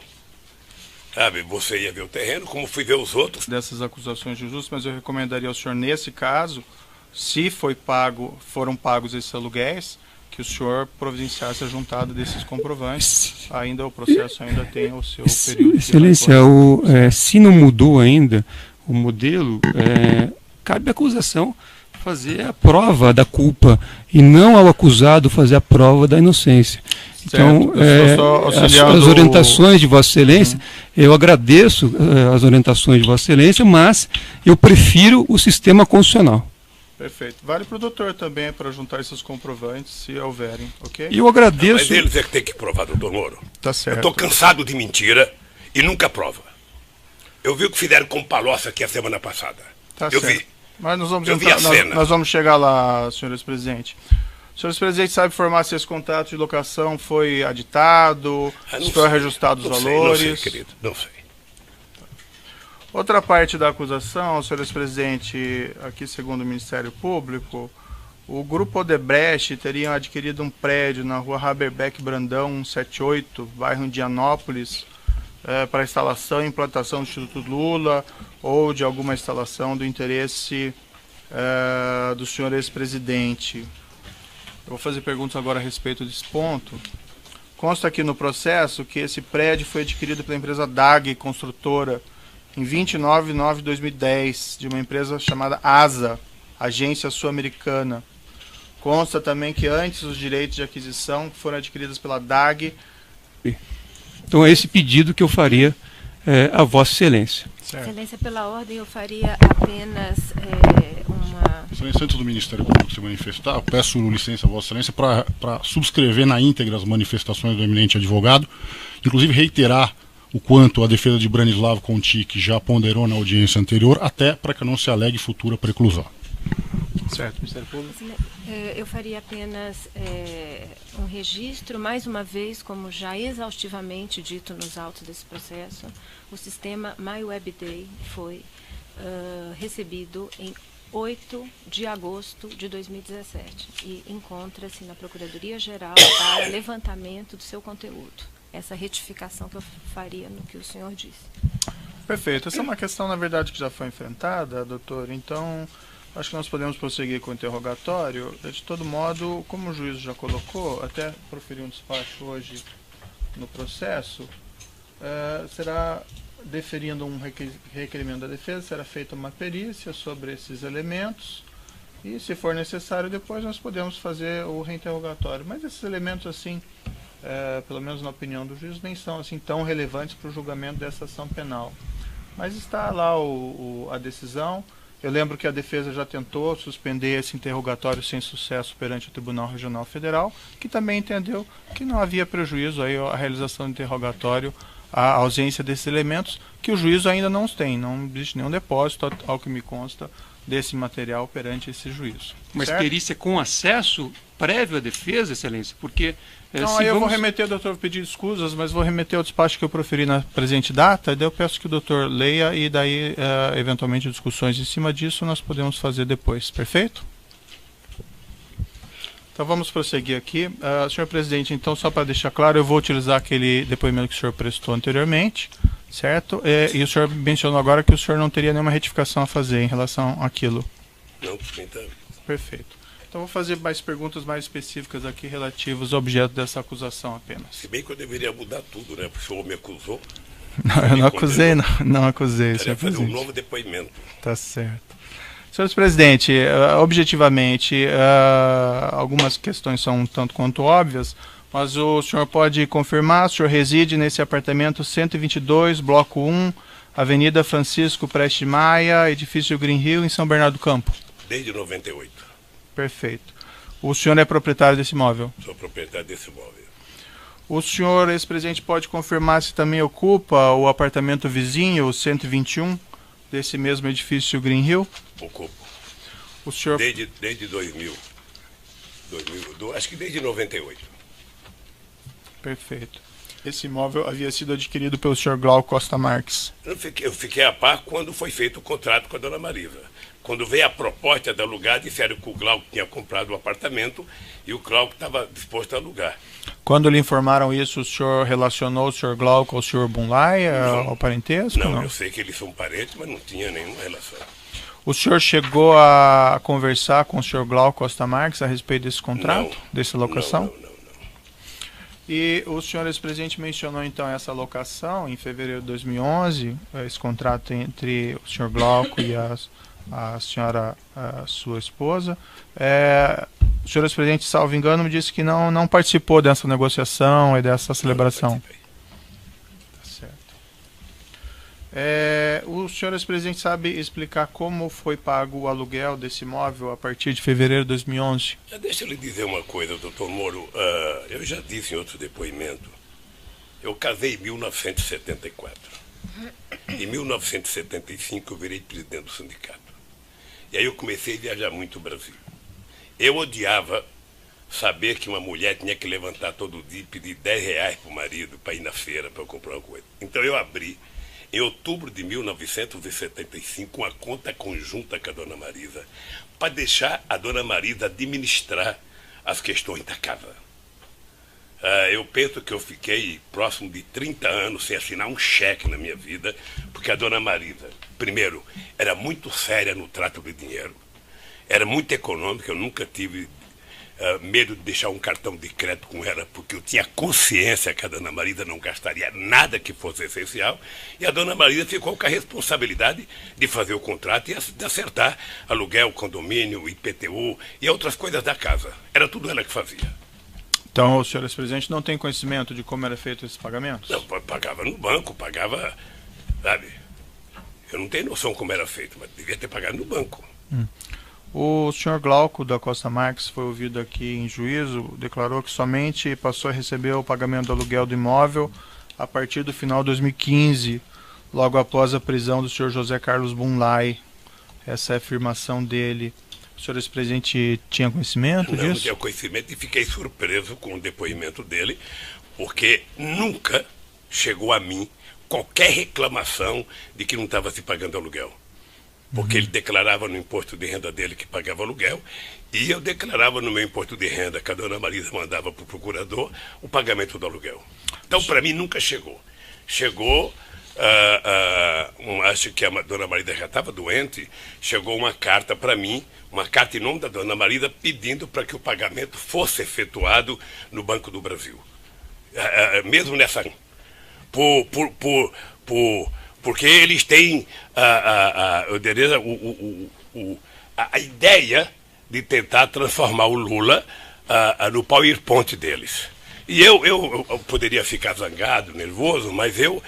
Sabe, você ia ver o terreno, como fui ver os outros. Dessas acusações de injustas, mas eu recomendaria ao senhor, nesse caso, se foram pagos esses aluguéis, que o senhor providenciasse a juntada desses comprovantes. Ainda o processo ainda tem o seu período. Excelência, se não mudou ainda o modelo, cabe à acusação fazer a prova da culpa e não ao acusado fazer a prova da inocência. Então, as orientações de Vossa Excelência, eu agradeço as orientações de Vossa Excelência, mas eu prefiro o sistema constitucional. Perfeito. Vale para o doutor também, para juntar esses comprovantes, se houverem, ok? E eu agradeço... Mas eles é que tem que provar, doutor Moro. Tá certo. Eu estou cansado de mentira e nunca prova. Eu vi o que fizeram com o Palocci aqui a semana passada. Tá eu certo. vi. Mas nós vamos, nós vamos chegar lá, senhores presidentes. Senhores presidentes, sabe informar se esse contrato de locação foi aditado, se foi reajustado os valores? Não sei, querido, não sei. Outra parte da acusação, senhores presidentes, aqui segundo o Ministério Público, o grupo Odebrecht teria adquirido um prédio na rua Haberbeck Brandão 178, bairro Indianópolis, para instalação e implantação do Instituto Lula ou de alguma instalação do interesse do senhor ex-presidente. Eu vou fazer perguntas agora a respeito desse ponto. Consta aqui no processo que esse prédio foi adquirido pela empresa DAG Construtora em 29 de nove de 2010, de uma empresa chamada ASA, Agência Sul-Americana. Consta também que antes os direitos de aquisição foram adquiridos pela DAG. Então é esse pedido que eu faria a Vossa Excelência. Certo. Excelência, pela ordem, eu faria apenas uma... Excelência, antes do Ministério Público se manifestar, eu peço licença a Vossa Excelência para subscrever na íntegra as manifestações do eminente advogado, inclusive reiterar o quanto a defesa de Branislavo Contic já ponderou na audiência anterior, até para que não se alegue futura preclusão. Certo, Ministério Público. Eu faria apenas um registro, mais uma vez, como já exaustivamente dito nos autos desse processo, o sistema MyWebDay foi recebido em 8 de agosto de 2017 e encontra-se na Procuradoria-Geral para levantamento do seu conteúdo. Essa retificação que eu faria no que o senhor disse. Perfeito. Essa é uma questão, na verdade, que já foi enfrentada, doutor. Então, acho que nós podemos prosseguir com o interrogatório. De todo modo, como o juiz já colocou, até proferir um despacho hoje no processo, será, deferindo um requerimento da defesa, será feita uma perícia sobre esses elementos e, se for necessário, depois nós podemos fazer o reinterrogatório. Mas esses elementos, assim, pelo menos na opinião do juiz, nem são assim tão relevantes para o julgamento dessa ação penal. Mas está lá a decisão. Eu lembro que a defesa já tentou suspender esse interrogatório sem sucesso perante o Tribunal Regional Federal, que também entendeu que não havia prejuízo aí a realização do interrogatório, a ausência desses elementos, que o juízo ainda não tem. Não existe nenhum depósito, ao que me consta, desse material perante esse juízo. Mas certo? perícia com acesso prévio à defesa, Excelência, porque... Então, aí eu vou remeter, doutor, pedir escusas, mas vou remeter ao despacho que eu proferi na presente data, e daí eu peço que o doutor leia e daí, eventualmente, discussões em cima disso nós podemos fazer depois. Perfeito? Então vamos prosseguir aqui. Senhor presidente, então, só para deixar claro, eu vou utilizar aquele depoimento que o senhor prestou anteriormente, certo? E o senhor mencionou agora que o senhor não teria nenhuma retificação a fazer em relação àquilo. Não, então. Perfeito. Então vou fazer mais perguntas mais específicas aqui relativas ao objeto dessa acusação apenas. Se bem que eu deveria mudar tudo, né? Porque o senhor me acusou. Não, eu não acusei, não acusei. Queria fazer um novo depoimento. Tá certo. Senhores presidente, objetivamente, algumas questões são um tanto quanto óbvias, mas o senhor pode confirmar, o senhor reside nesse apartamento 122, bloco 1, Avenida Francisco Preste Maia, edifício Green Hill, em São Bernardo do Campo? Desde 98. Perfeito. O senhor é proprietário desse imóvel? Sou proprietário desse imóvel. O senhor, ex-presidente, pode confirmar se também ocupa o apartamento vizinho, o 121, desse mesmo edifício Green Hill? Ocupo. O senhor... Desde 2000. Acho que desde 98. Perfeito. Esse imóvel havia sido adquirido pelo senhor Glauco Costa Marques. Eu fiquei a par quando foi feito o contrato com a dona Mariva. Quando veio a proposta de alugar, disseram que o Glauco tinha comprado o apartamento e o Glauco estava disposto a alugar. Quando lhe informaram isso, o senhor relacionou o senhor Glauco ao senhor Bunlai, ao parentesco? Não, eu sei que eles são parentes, mas não tinha nenhuma relação. O senhor chegou a conversar com o senhor Glauco Costa Marques a respeito desse contrato, dessa locação? Não. E o senhor ex-presidente mencionou então essa locação em fevereiro de 2011, esse contrato entre o senhor Glauco e a senhora, a sua esposa. O senhor ex-presidente, salvo engano, me disse que não participou dessa negociação e dessa celebração. Tá certo. O senhor ex-presidente sabe explicar como foi pago o aluguel desse imóvel a partir de fevereiro de 2011? Deixa eu lhe dizer uma coisa, doutor Moro. Eu já disse em outro depoimento, eu casei em 1974. Em 1975 eu virei presidente do sindicato. E aí eu comecei a viajar muito o Brasil. Eu odiava saber que uma mulher tinha que levantar todo dia e pedir R$10 para o marido para ir na feira para eu comprar uma coisa. Então eu abri, em outubro de 1975, uma conta conjunta com a dona Marisa, para deixar a dona Marisa administrar as questões da casa. Eu penso que eu fiquei próximo de 30 anos sem assinar um cheque na minha vida, porque a dona Marisa, primeiro, era muito séria no trato do dinheiro, era muito econômica, eu nunca tive medo de deixar um cartão de crédito com ela, porque eu tinha consciência que a dona Marisa não gastaria nada que fosse essencial, e a dona Marisa ficou com a responsabilidade de fazer o contrato e de acertar aluguel, condomínio, IPTU e outras coisas da casa. Era tudo ela que fazia. Então o senhor ex-presidente não tem conhecimento de como era feito esses pagamentos? Não, pagava no banco, pagava, sabe? Eu não tenho noção como era feito, mas devia ter pagado no banco. O senhor Glauco da Costa Marques foi ouvido aqui em juízo, declarou que somente passou a receber o pagamento do aluguel do imóvel a partir do final de 2015, logo após a prisão do senhor José Carlos Bunlai. Essa é a afirmação dele. O senhor ex-presidente tinha conhecimento disso? Não tinha conhecimento e fiquei surpreso com o depoimento dele, porque nunca chegou a mim qualquer reclamação de que não estava se pagando aluguel. Porque ele declarava no imposto de renda dele que pagava aluguel, e eu declarava no meu imposto de renda, que a dona Marisa mandava para o procurador, o pagamento do aluguel. Então, para mim, nunca chegou. Chegou, acho que a dona Marisa já estava doente, chegou uma carta para mim, uma carta em nome da dona Marisa, pedindo para que o pagamento fosse efetuado no Banco do Brasil. Mesmo nessa... Porque eles têm a ideia de tentar transformar o Lula no PowerPoint deles. E eu poderia ficar zangado, nervoso, mas eu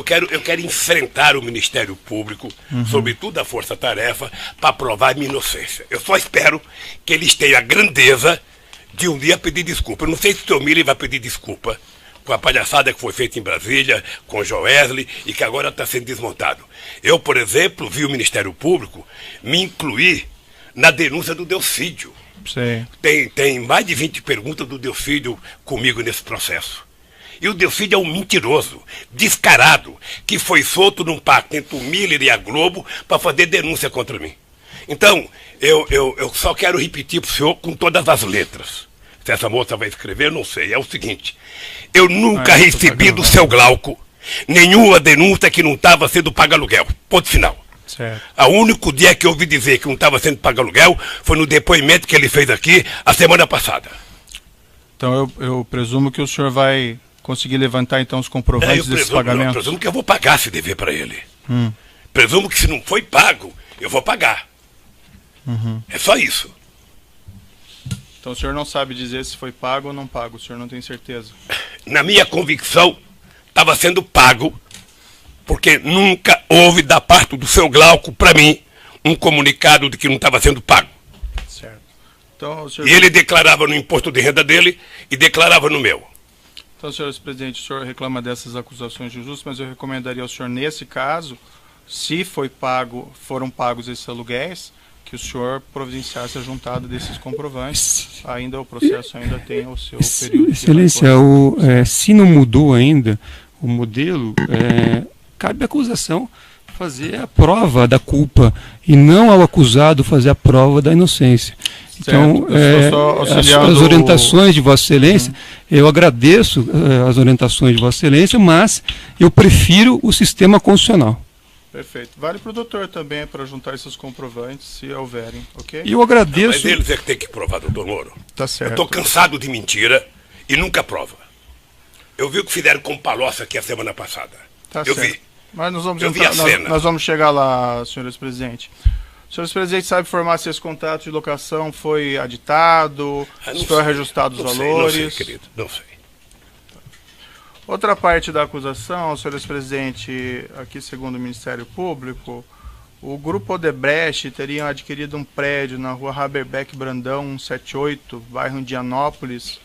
quero enfrentar o Ministério Público, sobretudo a Força Tarefa, para provar minha inocência. Eu só espero que eles tenham a grandeza de um dia pedir desculpa. Eu não sei se o senhor Miller vai pedir desculpa com a palhaçada que foi feita em Brasília, com o Joesley, e que agora está sendo desmontado. Eu, por exemplo, vi o Ministério Público me incluir na denúncia do Delcídio. Sim. Tem mais de 20 perguntas do Delcídio comigo nesse processo. E o Delcídio é um mentiroso, descarado, que foi solto num pacto entre o Miller e a Globo para fazer denúncia contra mim. Então, eu só quero repetir para o senhor com todas as letras. Se essa moça vai escrever, eu não sei. É o seguinte, eu nunca recebi do seu Glauco nenhuma denúncia que não estava sendo pago aluguel. Ponto final. Certo. O único dia que eu ouvi dizer que não estava sendo pago aluguel foi no depoimento que ele fez aqui a semana passada. Então eu presumo que o senhor vai conseguir levantar então os comprovantes desses pagamentos? Eu presumo que eu vou pagar esse dever para ele. Presumo que se não foi pago, eu vou pagar. É só isso. Então o senhor não sabe dizer se foi pago ou não pago, o senhor não tem certeza? Na minha convicção, estava sendo pago, porque nunca houve da parte do seu Glauco, para mim, um comunicado de que não estava sendo pago. Certo. Então, o senhor... E ele declarava no imposto de renda dele e declarava no meu. Então, senhor presidente, o senhor reclama dessas acusações de injustas, mas eu recomendaria ao senhor, nesse caso, se foram pagos esses aluguéis, que o senhor providenciasse a juntada desses comprovantes. Ainda o processo ainda tem o seu período. Excelência, se não mudou ainda o modelo, cabe acusação fazer a prova da culpa e não ao acusado fazer a prova da inocência. Então, as orientações de Vossa Excelência, eu agradeço as orientações de Vossa Excelência, mas eu prefiro o sistema constitucional. Perfeito. Vale para o doutor também, para juntar esses comprovantes, se houverem, ok? E eu agradeço... Mas eles é que tem que provar, doutor Moro. Tá certo. Eu estou cansado de mentira e nunca prova. Eu vi o que fizeram com o Palocci aqui a semana passada. Tá eu certo. vi. Mas nós vamos, Eu vi a cena. nós vamos chegar lá, senhores presidentes. Senhores presidentes, sabe informar se esse contrato de locação foi aditado, se foi reajustado os valores? Não sei, querido, não sei. Outra parte da acusação, senhores presidente, aqui segundo o Ministério Público, o grupo Odebrecht teria adquirido um prédio na rua Haberbeck Brandão 178, bairro Indianópolis,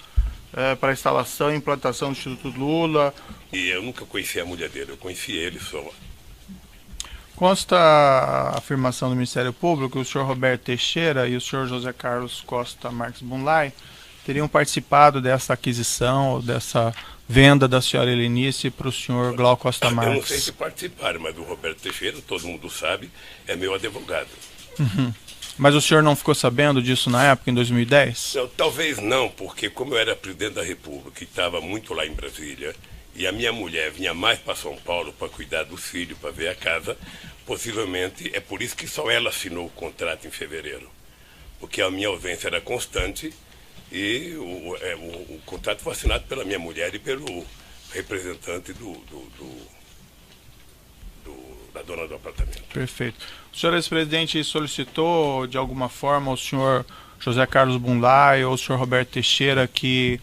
para instalação e implantação do Instituto Lula. E eu nunca conheci a mulher dele, eu conheci ele só. Consta a afirmação do Ministério Público que o senhor Roberto Teixeira e o senhor José Carlos Costa Marques Bunlai teriam participado dessa aquisição, ou dessa venda da senhora Helenice para o senhor Glauco Costa Marques. Eu não sei se participaram, mas o Roberto Teixeira, todo mundo sabe, é meu advogado. Mas o senhor não ficou sabendo disso na época, em 2010? Não, talvez não, porque como eu era presidente da República e estava muito lá em Brasília, e a minha mulher vinha mais para São Paulo para cuidar dos filhos, para ver a casa, possivelmente é por isso que só ela assinou o contrato em fevereiro. Porque a minha ausência era constante e o contrato foi assinado pela minha mulher e pelo representante da dona do apartamento. Perfeito. O senhor ex-presidente solicitou de alguma forma ao senhor José Carlos Bunlai ou ao senhor Roberto Teixeira que,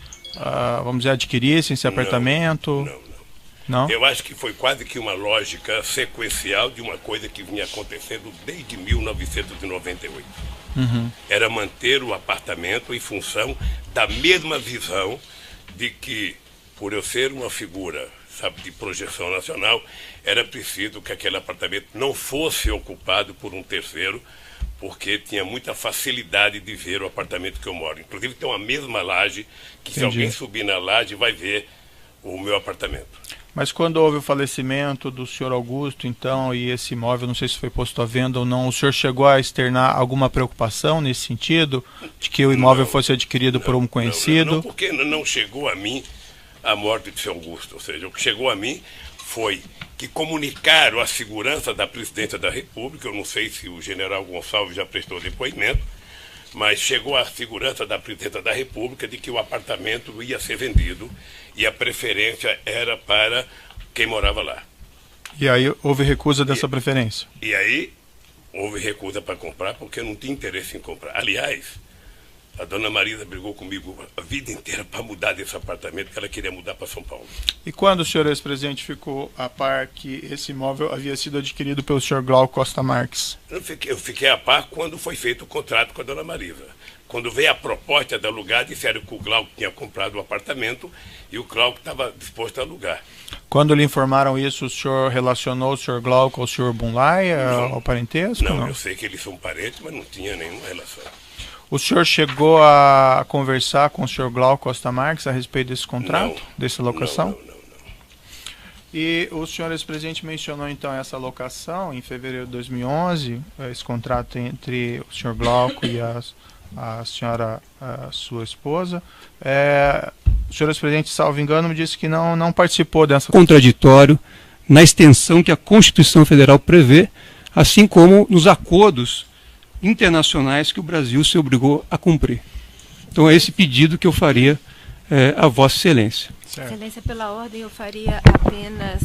vamos dizer, adquirissem esse apartamento? Não? Eu acho que foi quase que uma lógica sequencial de uma coisa que vinha acontecendo desde 1998. Era manter o apartamento em função da mesma visão de que, por eu ser uma figura, sabe, de projeção nacional, era preciso que aquele apartamento não fosse ocupado por um terceiro, porque tinha muita facilidade de ver o apartamento que eu moro. Inclusive tem uma mesma laje, que se alguém subir na laje vai ver o meu apartamento. Mas quando houve o falecimento do senhor Augusto, então, e esse imóvel, não sei se foi posto à venda ou não, o senhor chegou a externar alguma preocupação nesse sentido, de que o imóvel fosse adquirido por um conhecido? Não, porque não chegou a mim a morte de seu Augusto. Ou seja, o que chegou a mim foi que comunicaram a segurança da presidência da República, eu não sei se o general Gonçalves já prestou depoimento, mas chegou a segurança da presidência da República de que o apartamento ia ser vendido e a preferência era para quem morava lá. E aí houve recusa dessa preferência? E aí houve recusa para comprar porque eu não tinha interesse em comprar. Aliás, a dona Marisa brigou comigo a vida inteira para mudar desse apartamento, que ela queria mudar para São Paulo. E quando o senhor ex-presidente ficou a par que esse imóvel havia sido adquirido pelo senhor Glauco Costa Marques? Eu fiquei a par quando foi feito o contrato com a dona Marisa. Quando veio a proposta de alugar, disseram que o Glauco tinha comprado o apartamento e o Glauco estava disposto a alugar. Quando lhe informaram isso, o senhor relacionou o senhor Glauco ao senhor Bunlai, ao parentesco? Não, eu sei que eles são parentes, mas não tinha nenhuma relação. O senhor chegou a conversar com o senhor Glauco Costa Marques a respeito desse contrato, dessa locação? Não. E o senhor ex-presidente mencionou então essa locação em fevereiro de 2011, esse contrato entre o senhor Glauco e a senhora, a sua esposa. O senhor ex-presidente, salvo engano, me disse que não participou dessa... Contraditório na extensão que a Constituição Federal prevê, assim como nos acordos internacionais que o Brasil se obrigou a cumprir. Então é esse pedido que eu faria a Vossa Excelência. Certo. Excelência, pela ordem, eu faria apenas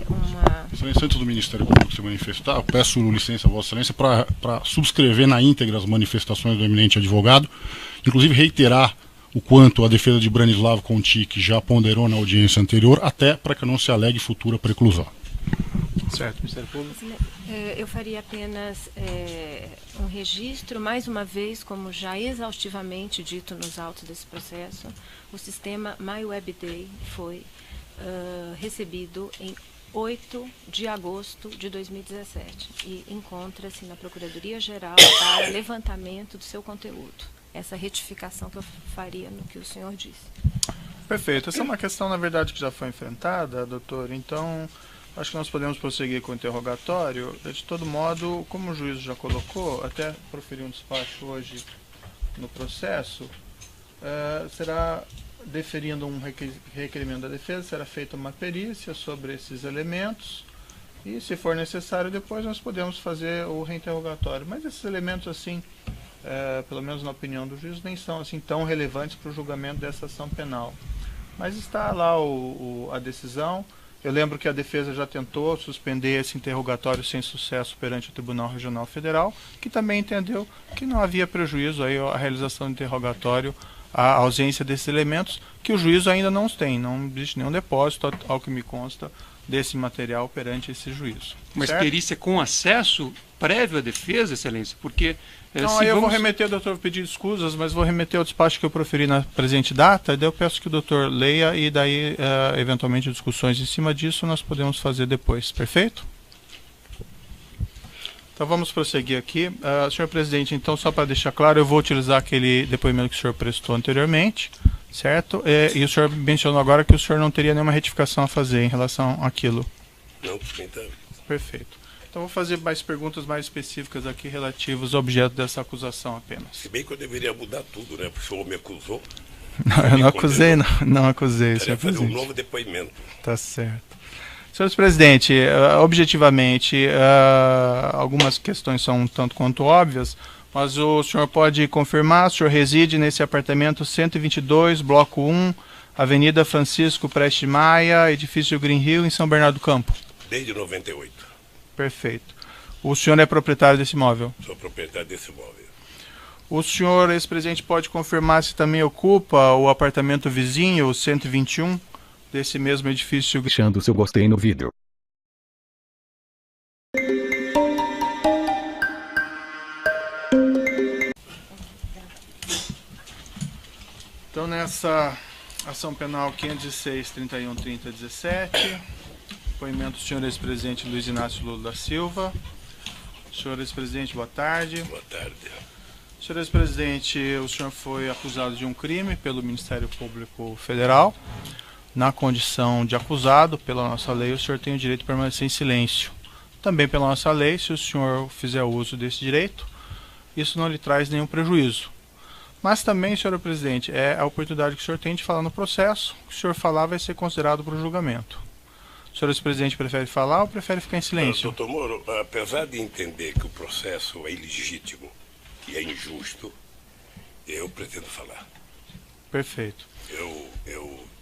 uma... Excelência, antes do Ministério Público se manifestar, eu peço licença a Vossa Excelência para subscrever na íntegra as manifestações do eminente advogado, inclusive reiterar o quanto a defesa de Branislavo Contic já ponderou na audiência anterior, até para que não se alegue futura preclusão. Certo, Ministério Público. Eu faria apenas um registro, mais uma vez, como já exaustivamente dito nos autos desse processo, o sistema MyWebDay foi recebido em 8 de agosto de 2017 e encontra-se na Procuradoria-Geral para levantamento do seu conteúdo. Essa retificação que eu faria no que o senhor disse. Perfeito. Essa é uma questão, na verdade, que já foi enfrentada, doutor. Então, Acho que nós podemos prosseguir com o interrogatório. De todo modo, como o juiz já colocou, até proferir um despacho hoje no processo, será, deferindo um requerimento da defesa, será feita uma perícia sobre esses elementos e, se for necessário, depois nós podemos fazer o reinterrogatório. Mas esses elementos, assim, pelo menos na opinião do juiz, nem são assim tão relevantes para o julgamento dessa ação penal. Mas está lá a decisão. Eu lembro que a defesa já tentou suspender esse interrogatório sem sucesso perante o Tribunal Regional Federal, que também entendeu que não havia prejuízo aí à realização do interrogatório, à ausência desses elementos, que o juízo ainda não tem. Não existe nenhum depósito, ao que me consta, desse material perante esse juízo. Mas certo? perícia com acesso prévio à defesa, Excelência? Porque... Então, aí eu vou remeter, doutor, pedir escusas, mas vou remeter ao despacho que eu proferi na presente data, e daí eu peço que o doutor leia e daí, eventualmente, discussões em cima disso nós podemos fazer depois. Perfeito? Então vamos prosseguir aqui. Senhor presidente, então, só para deixar claro, eu vou utilizar aquele depoimento que o senhor prestou anteriormente, certo? E o senhor mencionou agora que o senhor não teria nenhuma retificação a fazer em relação àquilo. Não, então. Perfeito. Então vou fazer mais perguntas mais específicas aqui relativas ao objeto dessa acusação apenas. Se bem que eu deveria mudar tudo, né? Porque o senhor me acusou. Não, eu não acusei, não acusei. Queria fazer um novo depoimento. Tá certo. Senhor presidente, objetivamente, algumas questões são um tanto quanto óbvias, mas o senhor pode confirmar, o senhor reside nesse apartamento 122, bloco 1, Avenida Francisco Preste Maia, edifício Green Hill, em São Bernardo do Campo? Desde 98. Perfeito. O senhor é proprietário desse imóvel? Sou proprietário desse imóvel. O senhor, ex-presidente, pode confirmar se também ocupa o apartamento vizinho, o 121, desse mesmo edifício? Deixando seu gostei no vídeo. Então, nessa ação penal 506-31-30-17, depoimento do senhor ex-presidente Luiz Inácio Lula da Silva. Senhor ex-presidente, boa tarde. Boa tarde. Senhor ex-presidente, o senhor foi acusado de um crime pelo Ministério Público Federal. Na condição de acusado, pela nossa lei, o senhor tem o direito de permanecer em silêncio. Também pela nossa lei, se o senhor fizer uso desse direito, isso não lhe traz nenhum prejuízo. Mas também, senhor presidente, é a oportunidade que o senhor tem de falar no processo. O que o senhor falar vai ser considerado para o julgamento. O senhor ex-presidente prefere falar ou prefere ficar em silêncio? Doutor Moro, apesar de entender que o processo é ilegítimo e é injusto, eu pretendo falar. Perfeito.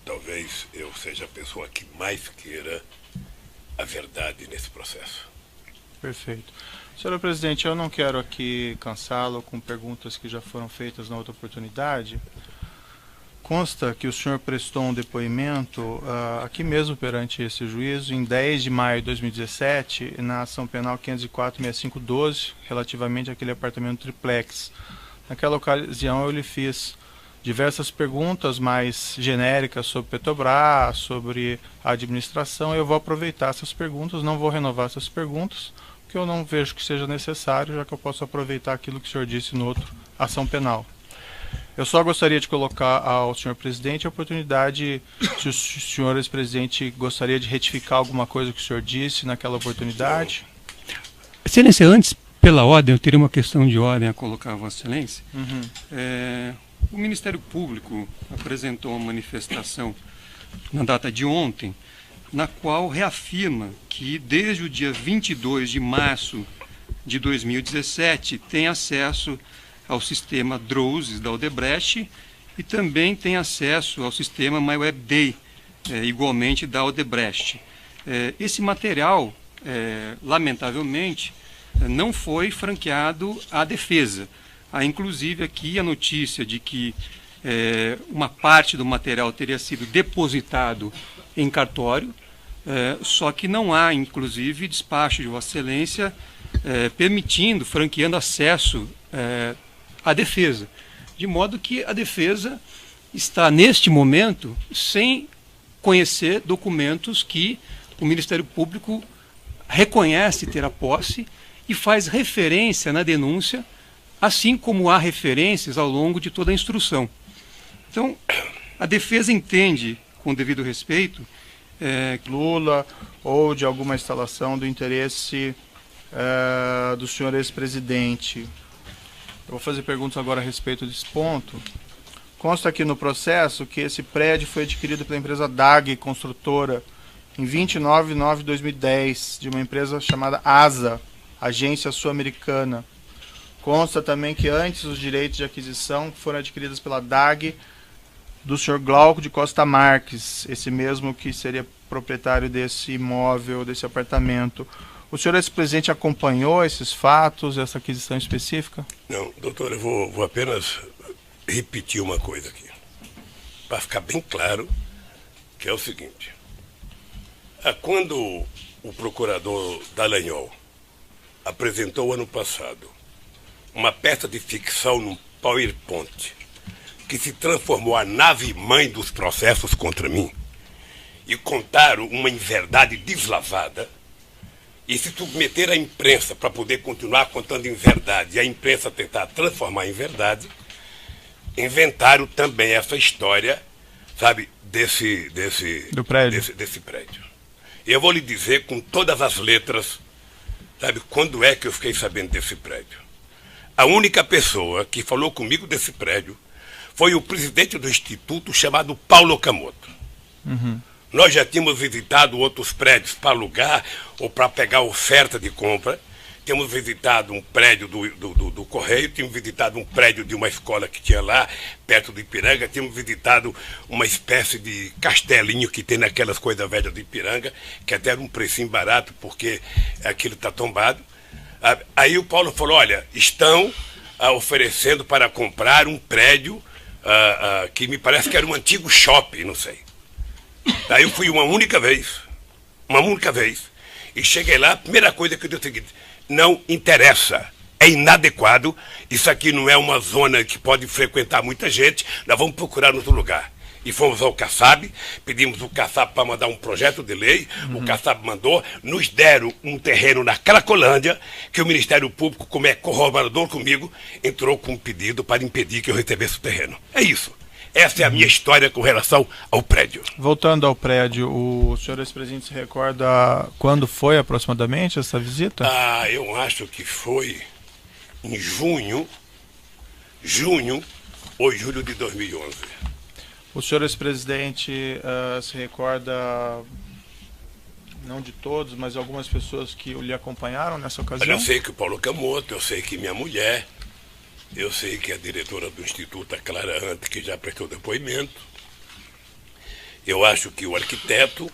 Talvez eu seja a pessoa que mais queira a verdade nesse processo. Perfeito. Senhor presidente, eu não quero aqui cansá-lo com perguntas que já foram feitas na outra oportunidade. Consta que o senhor prestou um depoimento aqui mesmo perante esse juízo em 10 de maio de 2017, na ação penal 504-6512, relativamente àquele apartamento triplex. Naquela ocasião eu lhe fiz diversas perguntas mais genéricas sobre Petrobras, sobre a administração. Eu vou aproveitar essas perguntas, não vou renovar essas perguntas, porque eu não vejo que seja necessário, já que eu posso aproveitar aquilo que o senhor disse no outro ação penal. Eu só gostaria de colocar ao senhor presidente a oportunidade, se o senhor ex-presidente gostaria de retificar alguma coisa que o senhor disse naquela oportunidade. Excelência, antes, pela ordem, eu teria uma questão de ordem a colocar a Vossa Excelência. O Ministério Público apresentou uma manifestação na data de ontem, na qual reafirma que desde o dia 22 de março de 2017 tem acesso ao sistema DROSES da Odebrecht e também tem acesso ao sistema MyWebDay, igualmente da Odebrecht. Esse material, lamentavelmente, não foi franqueado à defesa. Há inclusive aqui a notícia de que uma parte do material teria sido depositado em cartório, só que não há, inclusive, despacho de Vossa Excelência permitindo, franqueando acesso à defesa. De modo que a defesa está, neste momento, sem conhecer documentos que o Ministério Público reconhece ter a posse e faz referência na denúncia, assim como há referências ao longo de toda a instrução. Então, a defesa entende, com devido respeito, Lula ou de alguma instalação do interesse do senhor ex-presidente. Eu vou fazer perguntas agora a respeito desse ponto. Consta aqui no processo que esse prédio foi adquirido pela empresa DAG Construtora em 29 de nove de 2010, de uma empresa chamada ASA, Agência Sul-Americana. Consta também que antes os direitos de aquisição foram adquiridos pela DAG do senhor Glauco de Costa Marques, esse mesmo que seria proprietário desse imóvel, desse apartamento. O senhor ex-presidente acompanhou esses fatos, essa aquisição específica? Não, doutor, eu vou apenas repetir uma coisa aqui, para ficar bem claro, que é o seguinte. Quando o procurador Dallagnol apresentou ano passado uma peça de ficção num PowerPoint que se transformou a nave-mãe dos processos contra mim e contaram uma inverdade deslavada e se submeter à imprensa para poder continuar contando inverdade e a imprensa tentar transformar em verdade, inventaram também essa história, sabe, desse prédio. Eu vou lhe dizer com todas as letras, sabe, quando é que eu fiquei sabendo desse prédio. A única pessoa que falou comigo desse prédio foi o presidente do instituto chamado Paulo Okamoto. Nós já tínhamos visitado outros prédios para alugar ou para pegar oferta de compra. Tínhamos visitado um prédio do Correio, tínhamos visitado um prédio de uma escola que tinha lá, perto do Ipiranga, tínhamos visitado uma espécie de castelinho que tem naquelas coisas velhas do Ipiranga, que até era um precinho barato, porque aquilo está tombado. Aí o Paulo falou, olha, estão oferecendo para comprar um prédio que me parece que era um antigo shopping, não sei. Aí eu fui uma única vez, e cheguei lá, a primeira coisa que eu disse é o seguinte, não interessa, é inadequado, isso aqui não é uma zona que pode frequentar muita gente, nós vamos procurar outro lugar. E fomos ao Kassab, pedimos o Kassab para mandar um projeto de lei, o Kassab mandou, nos deram um terreno na Cracolândia, que o Ministério Público, como é corroborador comigo, entrou com um pedido para impedir que eu recebesse o terreno. É isso. Essa é a minha história com relação ao prédio. Voltando ao prédio, o senhor ex-presidente se recorda quando foi aproximadamente essa visita? Eu acho que foi em junho ou julho de 2011. O senhor ex-presidente se recorda, não de todos, mas algumas pessoas que lhe acompanharam nessa ocasião? Eu sei que o Paulo Okamoto, eu sei que minha mulher, eu sei que a diretora do Instituto, a Clara Ante, que já prestou depoimento. Eu acho que o arquiteto,